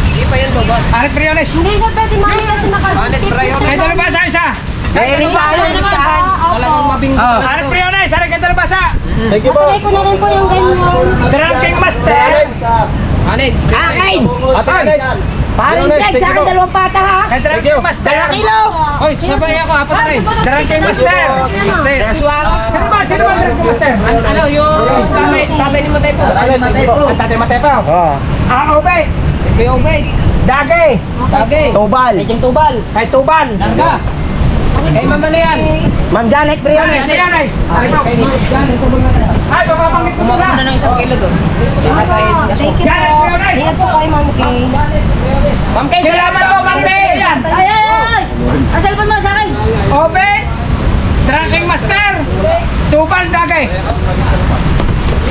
F: Hindi pa yan, Bobo.
A: Anet Briones.
E: Hindi siya pwede Mami kasi
A: Kay dalubasa isa.
B: may listahan, listahan.
F: Talagang mabing.
A: Anet Briones, aray kay dalubasa.
E: Patay ko na rin po yung ganyan.
A: Drunking Master.
F: Anin?
B: Akin!
A: Ay,
B: Parang Jigs, sa akin 2 pata, ha?
A: kay Drunking Master.
B: 2 kilo!
F: Oy, sabay ako. Apat na rin.
A: Drunking Master.
B: Deswang.
A: Sino ba Drunking Master?
F: Ano, yung tatay ni Matay po.
A: Ang tatay Matepaw.
B: Oh.
A: Obey.
F: Kay Obey.
A: Dagay.
F: Dagay.
B: Tubal.
F: Medyo tubal.
A: Kay Tubal.
F: Larga. Kay Mama na yan.
B: Ma'am Janet Briones.
A: Briones. Ay, papapanggit ko
F: Kumuha
A: na.
F: na ng 1 kilo doon.
E: Thank you
A: Janet
E: po.
A: Briones.
E: Ingat po kayo Mami Kay.
F: Ma'am Kay, salamat po, Ma'am Kay.
A: Yan.
E: Ay! Ang cellphone mo sa akin.
A: Obey. Drunking Master. Tubal Dagay.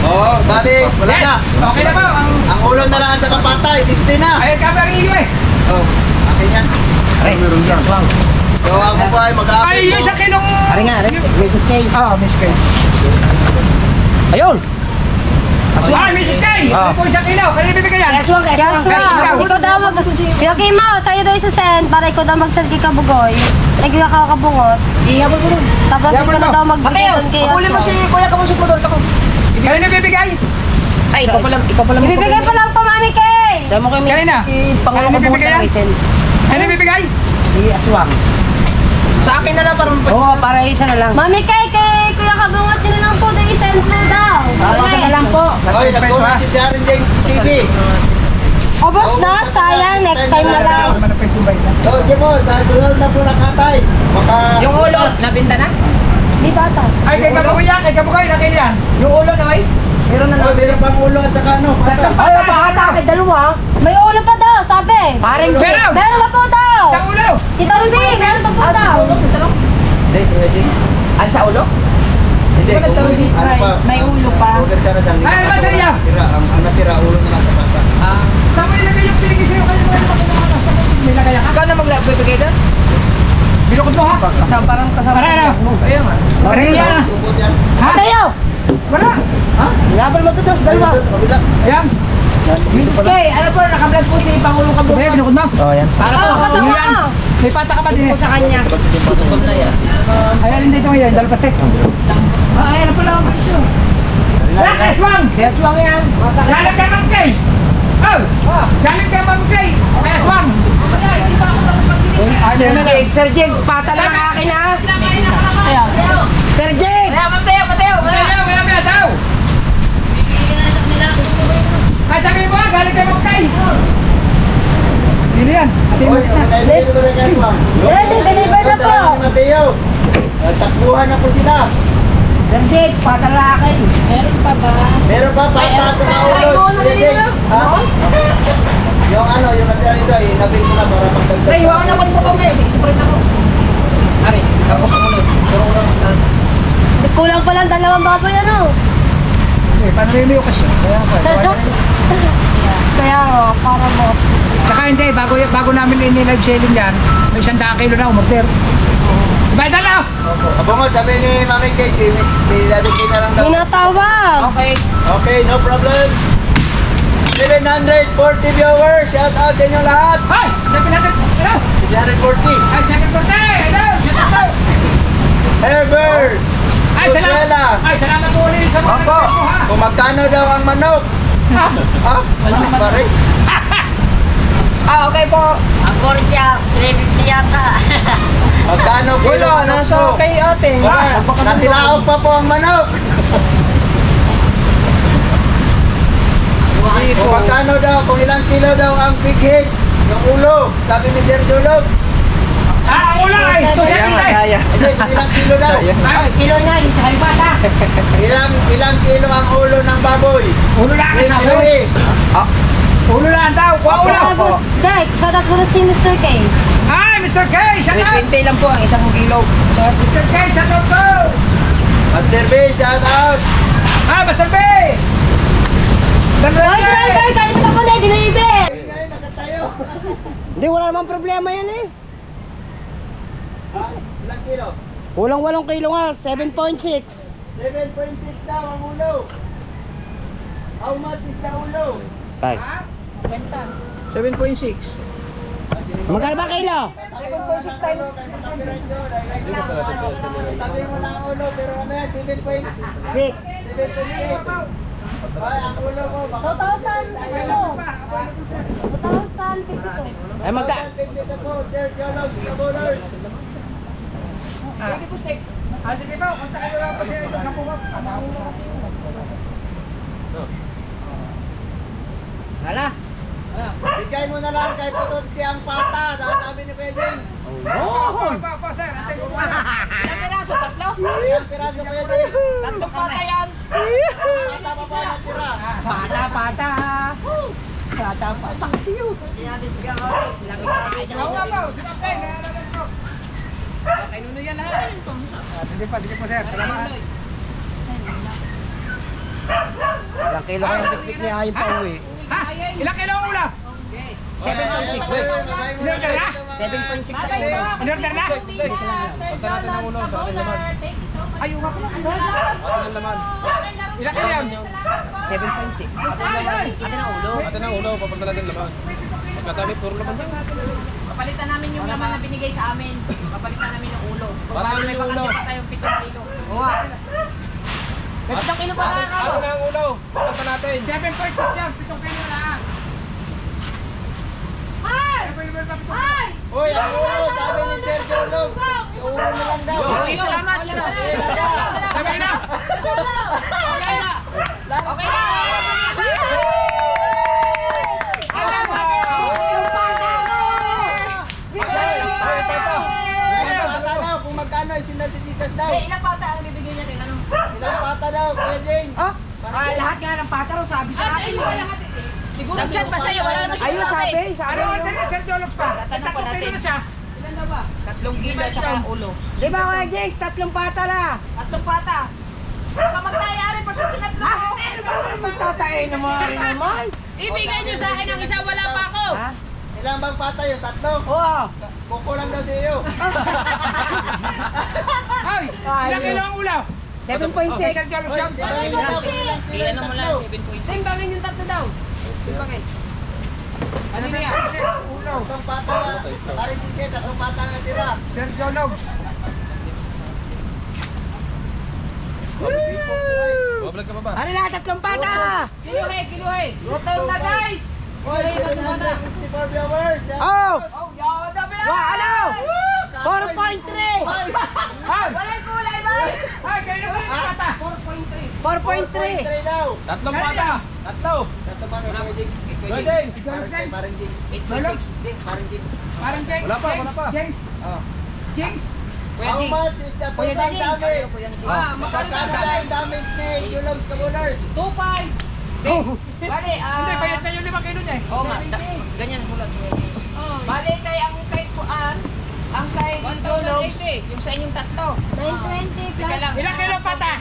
D: Oo, bali, wala
A: Yes.
D: na.
A: Okay na ba?
D: Ang ulo na lang at saka pata, itispe na.
A: Ay, kami ang iyo eh.
D: Oh, akin yan.
B: Pare, deswang.
D: So ako po ay mag-aapit
A: Ay, yung 1 kilong...
B: Pare nga, Mrs. K.
A: Ah, Miss Kay.
B: Ayun!
A: Ah, Mrs. Kay. Ano po 1 kilo? Kaya bibigyan yan.
B: Keswang, keswang.
E: Kaswa, ikaw daw mag... Yogi mo, sa'yo daw isa-send para ikaw daw mag-send kay Kabugoy. Naging kakabungot.
B: Ihabol mo dun.
E: Tapos
A: Yabol
E: ikaw na
A: mo.
E: daw magbigay doon kay
B: Huli mo si
E: Aswa.
B: Kuya Kamunsot mo doon. Ako.
A: Kaya na bibigay.
B: Ay, ikaw pala
E: Ibibigay pa lang po, Mami Kay!
B: Sabi mo kay Miss
A: Kanina?
B: Pangulong
A: Kanina
B: Kabunsot
A: bibigyan?
B: na Isen.
A: Kaya na bibigay.
B: Si Aswang.
F: Sa akin na lang para
B: Oo, para isa na lang.
E: Mami Kay, kay Kuya Kabungot, yun na lang po daw i-send po daw.
B: Para isa na lang po.
D: Oy, nag-comment si Darren James TV.
E: Ubos na, sayang, next time na lang.
D: So, Jimon, sa sunod na po na katay. Baka...
F: Yung ulo, nabinta na?
E: Di bata.
A: Ay, kay Kabugoy yan. Kay Kabugoy, nakin yan.
F: Yung ulo na, oy. Meron na
D: Oh, meron pang ulo at saka ano, pata.
B: Ay, pakata kay dalawa.
E: May ulo pa daw, sabi.
B: Parang
A: Meron.
B: Jigs.
E: Meron pa po daw.
A: Sa ulo.
E: Tita Ruby, meron pa po daw.
F: Ano sa ulo?
D: Hindi, ano pa?
G: May ulo pa.
D: Ugat sana siyang
A: Ay, ano ba sa iyo?
D: Tira, ang natira, ulo na lang sa pata.
A: Saan mo nilagay yung pinigil sa'yo? Kaya mo yung pakinuha sa may lagay ka?
F: Ikaw na magbibigay doon?
A: Binukod mo ha?
F: Kasama parang kasama.
A: Para ano?
F: Ayun nga.
A: Para yan.
D: Tungkol yan.
A: Ha?
B: Tayo!
A: Wala.
B: Ilabal mo to sa dalawa.
D: Sa kabila.
A: Ayan.
B: Mrs. K, ano po, nakablog po si Pangulong
A: Sabi,
B: Kabunsot.
A: binukod mo.
B: Oh, yan.
A: Para po.
E: pata
A: Yung
E: mo.
A: yan. May pata ka pa din
B: Po
A: eh.
B: sa kanya.
F: Tutom na yan.
A: Ay, alin dito ngayon. Dalpastek. Ay, ano pala ang presyo? Lakes, Wang!
B: Keswang yan.
A: Galing kay Ma'am Kay! Oh! Galing kay Ma'am Kay! Kaya Swang!
B: Sir Jigs,
C: Sir Jigs, pata lang ang akin ha. Sir Jigs!
F: Mateo!
A: Maya, daw! Ay, sabihin mo, galing kayo magkay! Hindi yan.
E: Deliver na po.
D: Mateo. Takbuhan na po sila.
C: Sir Jigs, pata lang ang akin.
E: Meron pa ba?
D: Meron pa pata sa maulod. Ha? Yung ano, yung material ito ay nabil ko na para magdagdag.
F: Ay, huwag na kung bukong kayo. Sprint ako. Ari, tapos ulit.
E: Kulang pa lang 2 baboy ano?
A: Eh, paano may okasyon? Kaya pa,
E: Kaya para mo.
A: Saka hindi, bago namin in-live selling yan, may 100 kilo na umorder. Diba, dalaw!
D: Abungot, sabi ni Mami Casey, si Daddy K na lang daw.
E: Minatawag.
F: Okay.
D: Okay, no problem. 740 viewers, shout out sa inyong lahat.
A: Hoy! Sabi natin, hello!
D: 740.
A: Ay, second birthday! Hello! Hello!
D: Herbert.
A: Ay, salamat! Ay, salamat po ulit sa mga
D: Opo,
A: nagtapo, ha!
D: kung magkano daw ang manok? Ah, pare.
F: Okay po.
E: Ang borja, 350 yata.
D: Magkano kilo ang
C: Nasa
D: manok?
C: kay ate.
D: Natilaog pa po ang manok. Kung magkano daw, kung ilang kilo daw ang big head, yung ulo, sabi ni Sir Julog.
A: Ah, ang ulo ay! Ito
D: Hindi, kung ilang kilo daw.
C: Ay, kilo na, hindi tayo bata.
D: Ilang kilo ang ulo ng baboy?
A: Ulo lang ang sabi!
D: Sabi.
A: Ulo lang daw! Kuha ulo!
E: Tapos, Dek, shoutout mo na si Mr. K.
A: Ay, Mr. K! Shout out!
C: 20 lang po ang 1 kilo.
A: Mr. K, shout out po!
D: Master B, shout out.
A: Ah, Mr. B!
E: Hoy, driver, kaya pa po na i-deliver.
C: Hindi, wala namang problema yan eh.
D: Ilang kilo?
C: Kulang 8 kilo nga, 7.6.
D: 7.6 daw ang ulo. How much is the ulo?
B: Tay.
F: 7.6.
C: Magkano ba kilo?
F: 7.6 times.
D: Tabi mo na ang ulo, pero ano yan, 7.6. 7.6. Ay, ang ulo mo, baka
E: 2,052.
C: Ay, magka...
D: 1,050 po, Sir Jolog, sa bowlers.
A: Pwede po, steak. Ah, sige po, kontakin ko lang po siya ito. Napuha.
F: Hala.
D: Bigay mo na lang kay Pototski ang pata, sabi ni Kuya James.
A: Oh! Pa, sir. Ate ko muna.
F: Ilang piraso? Tatlo?
D: Ilang piraso Kuya James?
F: Tatlong pata yan.
D: Pata pa pa natira.
C: Pata, pata. Pata, pata. Pangsiyos.
E: Sinabi siya ko.
A: Oo nga po, sinapay. Nalalaman ko.
F: Okay, nuno yan lahat.
A: Sige po, sir. Salamat.
C: Ilang kilo kayong tiktik ni Ayin pa uwi?
A: Ha? Ilang kilo ang ulo?
C: 7.6.
A: Inorder na?
C: 7.6 ang ulo.
A: Inorder na?
H: Punta natin ang ulo sa ating laman.
A: Ayaw nga pala.
H: Ating laman.
A: Ilang kilo yan?
C: 7.6.
H: Atin ang ulo, papunta natin laman. Pagkatapit, puro laman yan.
F: Papalitan namin yung laman na binigay sa amin. Papalitan namin yung ulo. Para may bakante pa tayong 7 kilo. Oo. 7 kilo pa lang ako.
H: Atin ang ulo, papunta natin.
A: 7.6 yan, 7 kilo na.
E: Ay!
D: Uy, ang ulo, sabi ni Sir Jolog. Ulo na lang daw.
F: Okay, salamat.
A: Sabi na.
F: Okay na. Okay na.
D: Pata daw, kung magkano, isinaditikas daw.
F: Eh, ilang pata ang bibigyan niya rin? Ano?
D: Isang pata daw, Kuya James.
C: Lahat nga ng pata raw sabi sa akin.
F: Siguro nag-chat pa sa'yo. Wala naman siya
C: Ayun, sabi.
A: Ano order ni Sir Jolox pa?
F: Tatanong ko
A: 3 kilo
F: natin.
A: na siya.
F: 3 kilo at saka ulo.
C: Di ba Kuya Jigs, 3 pata na.
F: 3 pata. Baka magtayari pag tinatlo ako.
C: Magtatay naman.
F: Ibigay niyo sa akin ang isa, wala pa ako.
D: Ilang bang pata yung tatlo?
C: Oo.
D: Kukulang daw sa iyo.
A: Ay, ilang kilo ang ulo?
C: 7.6.
A: Sir Jolox siya.
F: Ano mo lang, 7.6.
E: Same bagay yung tatlo daw.
A: Ano na yan? Ulo.
D: Tatlong pata, pare si Sir, tatlong pata ang natira.
A: Sir Jolox.
H: Babalag ka pa ba?
C: Ano na, 3 pata.
E: Kiluhe.
F: Hotel na guys!
D: Uy, 764 viewers.
C: Oh!
F: Oh, yada ba yan?
C: Ano?
B: 4.3!
C: Walang kulay ba?
A: Ay, kayo na yung bata.
B: 4.3!
D: 4.3 daw.
H: Tatlong bata. Tatlo.
D: Tatlo ba na Kuya Jigs?
H: Pwede.
D: Parang Jigs.
A: Jologs.
D: Parang Jigs.
A: Parang James.
H: Wala pa, wala pa.
A: James. James.
D: How much is the total damage? Magkano na yung damage ni Yulogs Kabulers?
F: 2.5. Bale,
A: Hindi, bayad na yung 5 kilo niya eh.
F: Oo nga, ganyan ang sulat. Bale, kay ang kay Jologs, yung sa inyong tatlo.
E: 920 plus.
F: Teka lang.
A: Ilang kilo pata?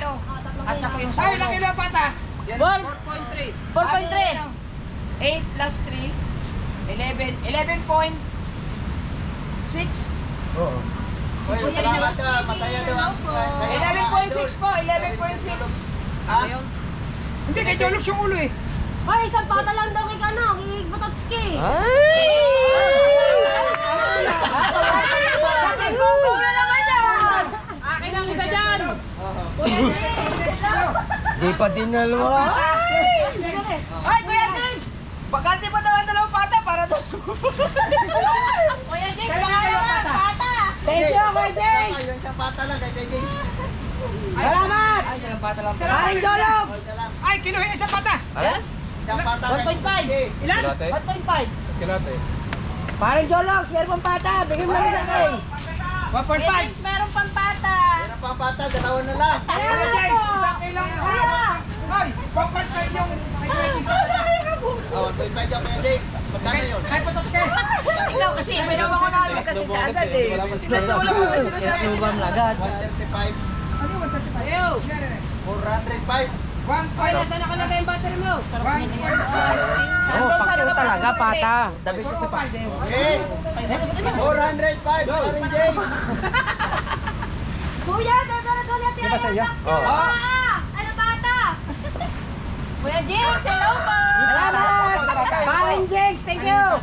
F: At saka yung sa
A: Ay, ilang kilo pata?
F: 4.3. 8 plus 3, 11.6.
D: Oo. Oy, salamat ka. Masaya daw ang
F: 11.6 po, 11.6.
D: Ha?
A: Hindi, kay Jologs yung ulo eh.
E: Ay, isang pata lang daw kay kay Batatski.
F: Sakin ko na naman yan!
G: Akin ang isa dyan.
B: Di pa dinalawa.
F: Ay, Kuya James! Pagkante pa naman dalawang pata para daw
G: Kuya Jake, baka naman, bata.
B: Thank you, Kuya James!
D: Yung isang pata lang kay James.
B: Salamat! Paring Jologs!
A: Ay, kinuhin na isang pata.
D: Isang pata lang.
F: 1.5.
A: Ilan?
H: Kilate.
F: 1.5.
H: Kilate.
B: Paring Jologs, meron pang pata. Bigyan mo namin sa akin.
A: 1.5.
G: Kuya James, meron pang bata.
D: Meron pang pata, dalawa na lang.
A: Kuya James, isang kilo. Ay, 1.5 yung kay James.
D: 1.5 daw kay James. Magkano yun?
A: Kay Pototske.
F: Ikaw kasi, pinawa ko na kasi kaagad eh. Nasa wala ko kasi sinasabi.
D: 135.
A: Ano yung 135?
G: Ayaw.
D: 405.
A: 1.5.
F: Ay, nasa nakalagay yung battery mo?
A: 1.5.
B: Paksiw talaga, pata. Dabi siya sa paksiw.
D: Okay. 405 pa rin James.
E: Kuya, doon natin.
A: Di ba sa iyo?
E: Ano bata?
G: Kuya James, hello po.
B: Salamat! Paring James, thank you!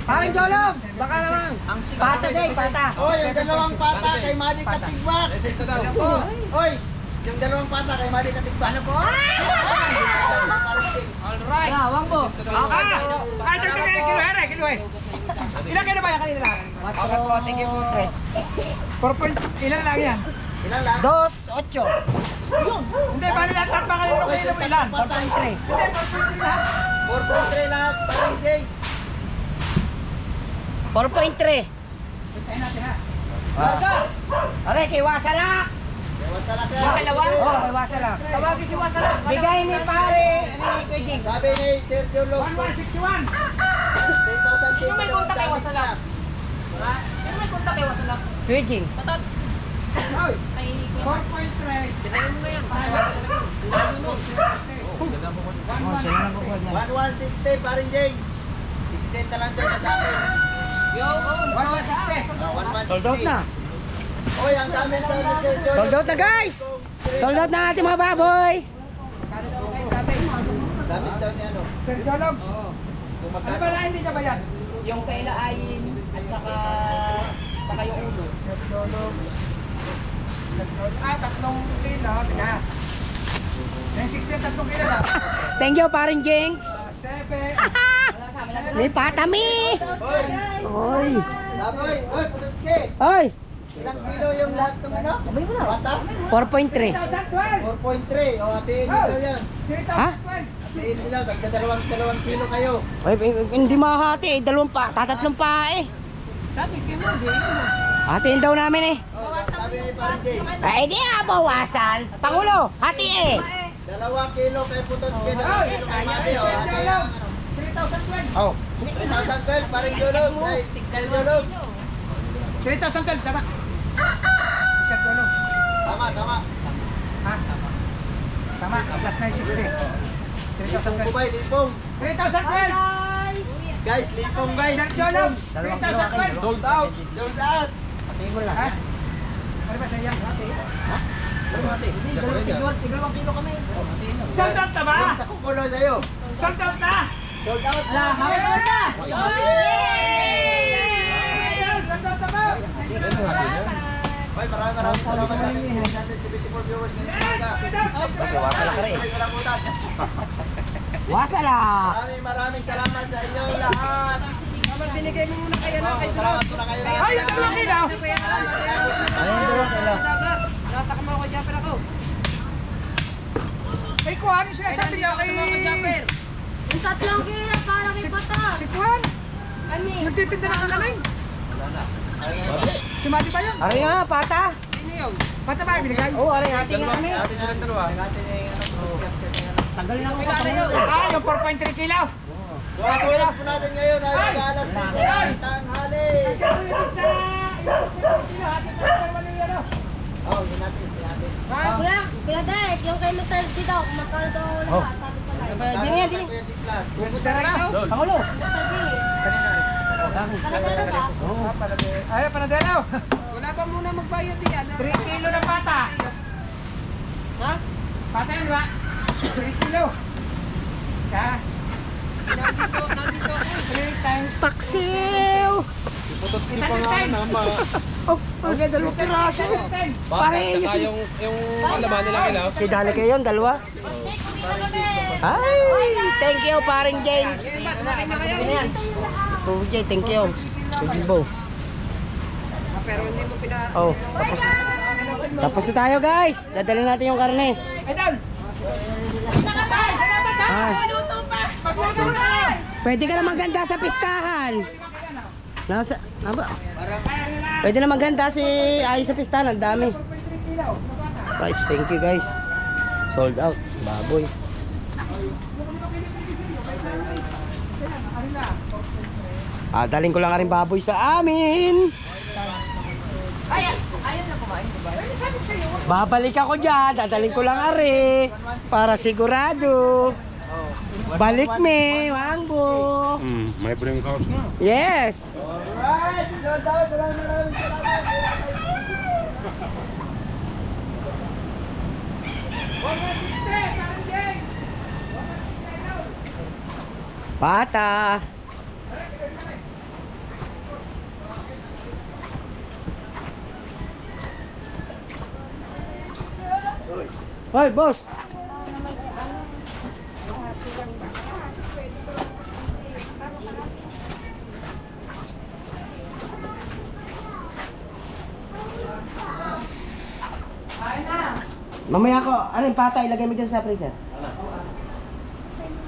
B: Paring Jologs, baka naman. Pata din, pata.
D: Oy, yung dalawang pata kay Madi Katigbak.
H: Ito daw.
D: Ano po? Oy, yung dalawang pata kay Madi Katigbak. Ano po?
F: Alright.
B: Wang po.
A: Ay, ito kinuhin. Kinuhin. Ilang kilo ba yan kanina lang?
F: Thank you po.
A: 4 ilan lang yan?
D: Ilan lang?
B: 2.8.
A: Hindi, bali lahat ang mga kilo kilo mo ilan?
B: 4.3.
A: Hindi, 4.3 lahat.
D: 4.3 lahat pa rin James.
B: 4.3.
A: Hintayin natin ha.
B: Aray, kay Wasalak.
D: Dewas na
F: Yung
D: lang.
F: dalawa?
B: Oh, kay Wasalak.
F: Tawagin si Wasala.
B: Bigay ni pare, ni Kuya James.
D: Sabi ni Sergio Lopez,
A: 1161.
D: 10,000
F: Sino may kontak kay Wasala? Sino may kontak kay Wasala?
B: Kuya James.
A: Oy, 4.3.
F: Tinayin mo na yan.
D: 1160 pa rin James. Isisenta lang din sa akin.
A: 1.60.
D: 1160.
B: Sold out na.
D: Oy, ang dami daw ni Sergio.
B: Sold out na, guys! Sold out na ating mga baboy.
D: Dami daw ni ano.
A: Sir Jologs.
D: Kung
A: Ano
D: magkano.
A: ba na hindi ka ba yan?
F: Yung kailaayin at saka yung ulo.
A: Sir Jologs. 3 kilo. Tika. Yung 60 3 kilo na.
B: Thank you, paring James.
A: 7.
B: May patami.
D: Oy,
B: Oy.
D: Laboy, oy, Putuski.
B: Oy.
D: Ilang kilo yung lahat ng ano? Bata?
B: 4.3.
A: 2012.
D: 4.3. O, hatiin nyo yan.
A: 3,012.
D: Hatiin nyo, dalawang kilo kayo.
B: Oy, hindi mahati eh. Tatlong pa eh.
F: Sabi ko mo, di
B: Hatiin daw namin eh.
D: O, sabi ni Parang James.
B: Ay, di bawasan. Pangulo, hati eh.
D: 2 kilo kay Putuski. 2 kilo kay Mati. O, hatiin ang ano.
A: 3,012.
B: Oh.
D: 3,012 paring Jolog. Ay, Tignan Jolog.
A: 3,012, tama. Sir Jologs.
D: Tama, tama.
A: Ha? Tama, plus 960.
D: Lipong
A: 3,012.
D: kubay, lipong.
A: 3,012.
E: Guys.
D: Guys, lipong guys.
A: Sir Jologs. 3,012.
H: Sold out.
D: Sold out.
B: Hatiin mo lang.
A: Ha? Ano ba sa iya?
B: Tigawang kilo kami.
A: Sold out na ba?
D: Sa kukulo sa'yo.
A: Sold out na!
D: Sold out na.
A: Sold out na ba?
D: Oy, maraming salamat sa ating 174 viewers ngayon umaga.
B: Wasala ka rin.
D: Maraming salamat.
B: Wasala.
D: Maraming salamat sa inyo lahat.
C: binigay mo muna kay ano, kay Jurot.
A: Ay, yung 2 kilo.
C: Nasa kamaw ko Japper ako.
A: Kay Kuhan, yung sinasabi niya kay...
E: Yung 3 kilo para kay Bata.
A: Si Kuhan,
E: Kami.
A: nagtitinda ng kakaling. Si Mati ba yun?
B: Aray nga, pata.
C: Sino yun?
A: Pati ba yung binigay?
B: Oo, aray, hati nga kami.
H: Ate silang dalawa.
B: Tanggalin ako.
C: Kailan na yun?
A: Ah, yung 4.3 kilo.
D: So, ang oras po natin ngayon ay mag-alas 10 ng tanghali. Oh, yun natin.
E: Kuya Dek, yung kay Mr. D daw, magkano daw lahat, sabi sa live.
B: Dini yan, dini.
C: Pupunta rin daw.
B: Pangulo.
E: Mr. D, palagay ba?
A: Ay, panadero.
C: Wala pa muna magbayad yan.
A: 3 kilo ng pata.
C: Ha?
A: Pata yun ba? 3 kilo. Ka?
C: Nandito ako.
A: 3 times
B: Paksiw.
H: Putotsi pa nga nama.
B: Oh, ang ganda ng piraso.
H: Bakit? Saka yung alaman nila kailaw.
B: Kay dali kayo yun, dalawa. Ay, thank you, paring James.
C: Ba't nakin na kayo?
B: Oh, Jay, thank you. Tujibo.
C: Pero hindi mo
B: Oh, tapos na tayo, guys. Dadalhin natin yung karne.
A: Ay, down.
B: Ay,
A: Magluto na.
B: pwede ka na maganda sa pistahan. Nasa, aba. Pwede na maganda si Ay sa pistahan, ang dami. Right, thank you, guys. Sold out, baboy. Daling ko lang rin baboy sa amin. Babalik ako dyan, dadaling ko lang ari para sigurado. Balik me, Wangbo.
H: May bring house na.
B: Yes.
D: Alright, sold out. Maraming
B: Pata. Hoy, boss. Mamaya ko, ano yung pata, ilagay mo dyan sa freezer.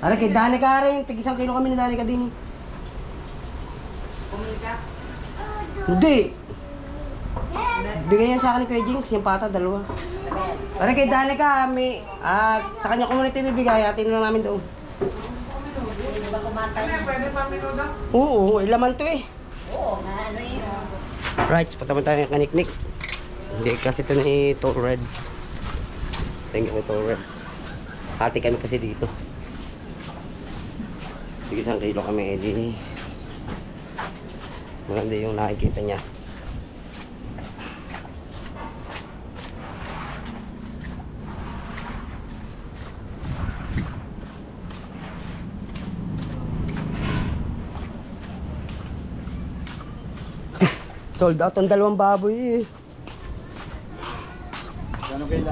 B: Ano kay Danica rin, tig 1 kilo kami ni Danica din. Hindi. Bigay yan sa akin ni Kuya Jinx, yung pata, 2. Ano kay Danica, may, sa kanya community bibigay, atin lang namin doon. Oo, ilaman to eh. Right, pataman tayo ng kaniknik. Hindi kasi ito ni Torreds. Thank you, Torreds. Hati kami kasi dito. Tig 1 kilo kami, edi maganda yung nakikita niya. Sold out ang 2 baboy eh.
D: Ano kayo?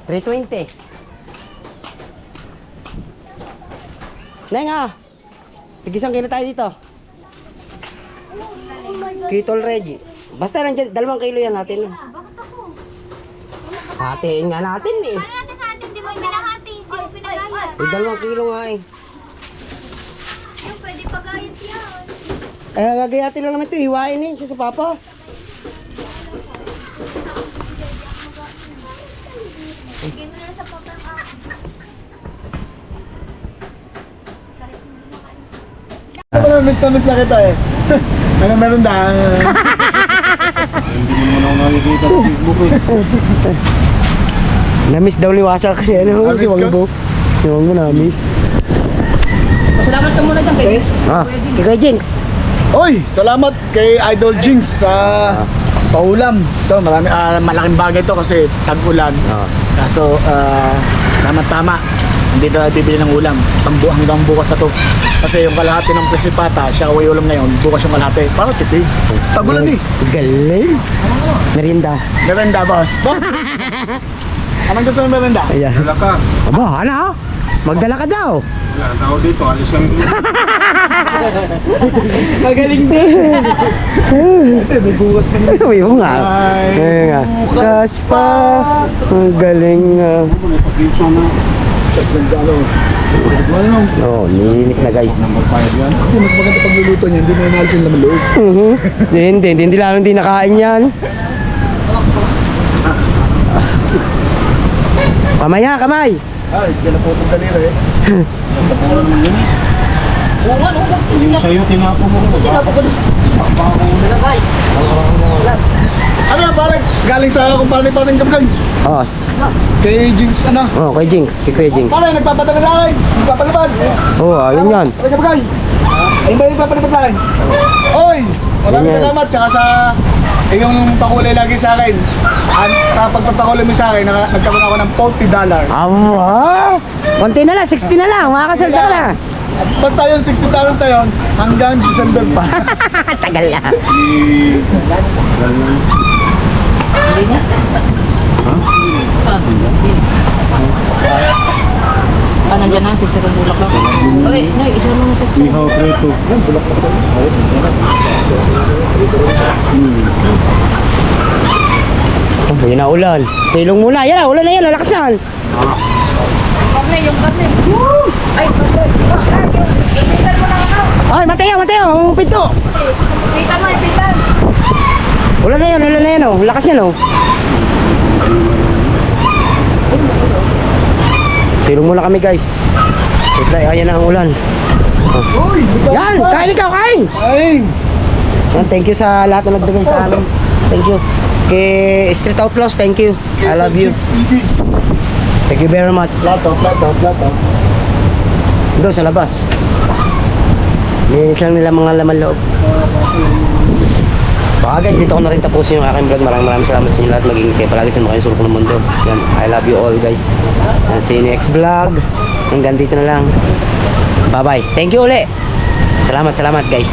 B: 320. Neng tig 1 kilo tayo dito. Kitol Reggie. Basta nandiyan, 2 kilo yan natin.
E: Bakit ako?
B: Hatiin nga natin eh.
E: Paano natin natin? Di ba pinahati? Hindi ko pinagayat.
B: 2 kilo nga eh.
E: Yung pwede pagayat yan.
B: Gagayatin lang naman ito, hiwain eh, siya sa papa.
E: Bigay mo na sa papa.
D: Ano, miss na kita eh. Ano meron da?
H: Hindi mo na nakikita sa Facebook eh.
B: Na-miss daw ni Wasa kaya ano,
D: Na-miss
B: si Wangbo. Si Wangbo na-miss.
C: Salamat ka muna dyan kay
B: Kay Kuya Jinx.
D: Oy, salamat kay Idol Jinx sa paulam. Ito, marami, malaking bagay to kasi tag-ulan. Kaso, tama-tama. Hindi na bibili ng ulam. Hanggang bukas na to. Kasi yung kalahati ng presipata, siya uwi ulam ngayon. Bukas yung kalahati. Parang tipid. Tag-ulan eh.
B: Galing. Merinda.
D: Merenda, boss. Boss! Anong gusto ng merenda?
B: Ayan.
H: Wala ka.
B: Aba, ano? Magdala ka daw.
H: Wala, tao dito. Alis lang dito.
A: Magaling din.
D: May bukas ka na.
B: Uy, oo nga. Ayun nga. Bukas pa. Ang galing nga. Oo, nilinis na guys.
D: Kasi mas maganda pagluluto niya, hindi mo inalis yung laman loob.
B: Hindi lalo hindi nakain yan. Kamay ha, kamay.
D: Ay, kaya na po itong dalira eh. Ano yan, parang galing sa kumpanya parang gamgam.
B: Os.
D: Kay Jinx, ano?
B: Oh, kay Jinx, kay Kuya Jinx.
D: Parang nagpapadala sa akin, nagpapalipad.
B: Oo, ayun yan.
D: Ay, gamgam. Ayun ba yung nagpapalipad sa akin? Oy! Maraming
B: Ganyan.
D: salamat, tsaka sa yung pakulay lagi sa akin. Sa pagpapakulay mo sa akin, nagkaroon ako ng $40.
B: Aba! Konti na lang, 60 na lang. Makakasolta ka na.
D: Basta yung $60 na yun, hanggang December pa.
B: Tagal na.
F: Nandiyan na, si Sirong Bulak lang. Okay, isa naman sa
H: Ihaw, preto.
B: Oh, yun na ulan. Sa ilong muna. Yan na, ulan na yan. Lalakas yan.
F: yung karne. Ay, pasok. Ipitan mo lang ako.
B: Ay, Mateo. Ang pinto.
F: Ipitan mo, ipitan.
B: Ulan na yan. Oh. Lakas niyan, oh. Sa ilong muna kami, guys. Ayan na ang ulan. Oh.
D: Uy!
B: Yan, kain ikaw, kain.
D: Ay!
B: Yan, thank you sa lahat na nagbigay sa amin. Thank you. Kay Street Outlaws, thank you. I love you. Thank you very much.
D: Lato.
B: Doon sa labas. Linis lang nila mga laman loob. Baka guys, dito ko na rin tapusin yung aking vlog. Maraming salamat sa inyo lahat. Maging kayo palagi sa mga sulok ng mundo. Yan, I love you all guys. Yan, see you next vlog. Hanggang dito na lang. Bye bye. Thank you uli. Salamat guys.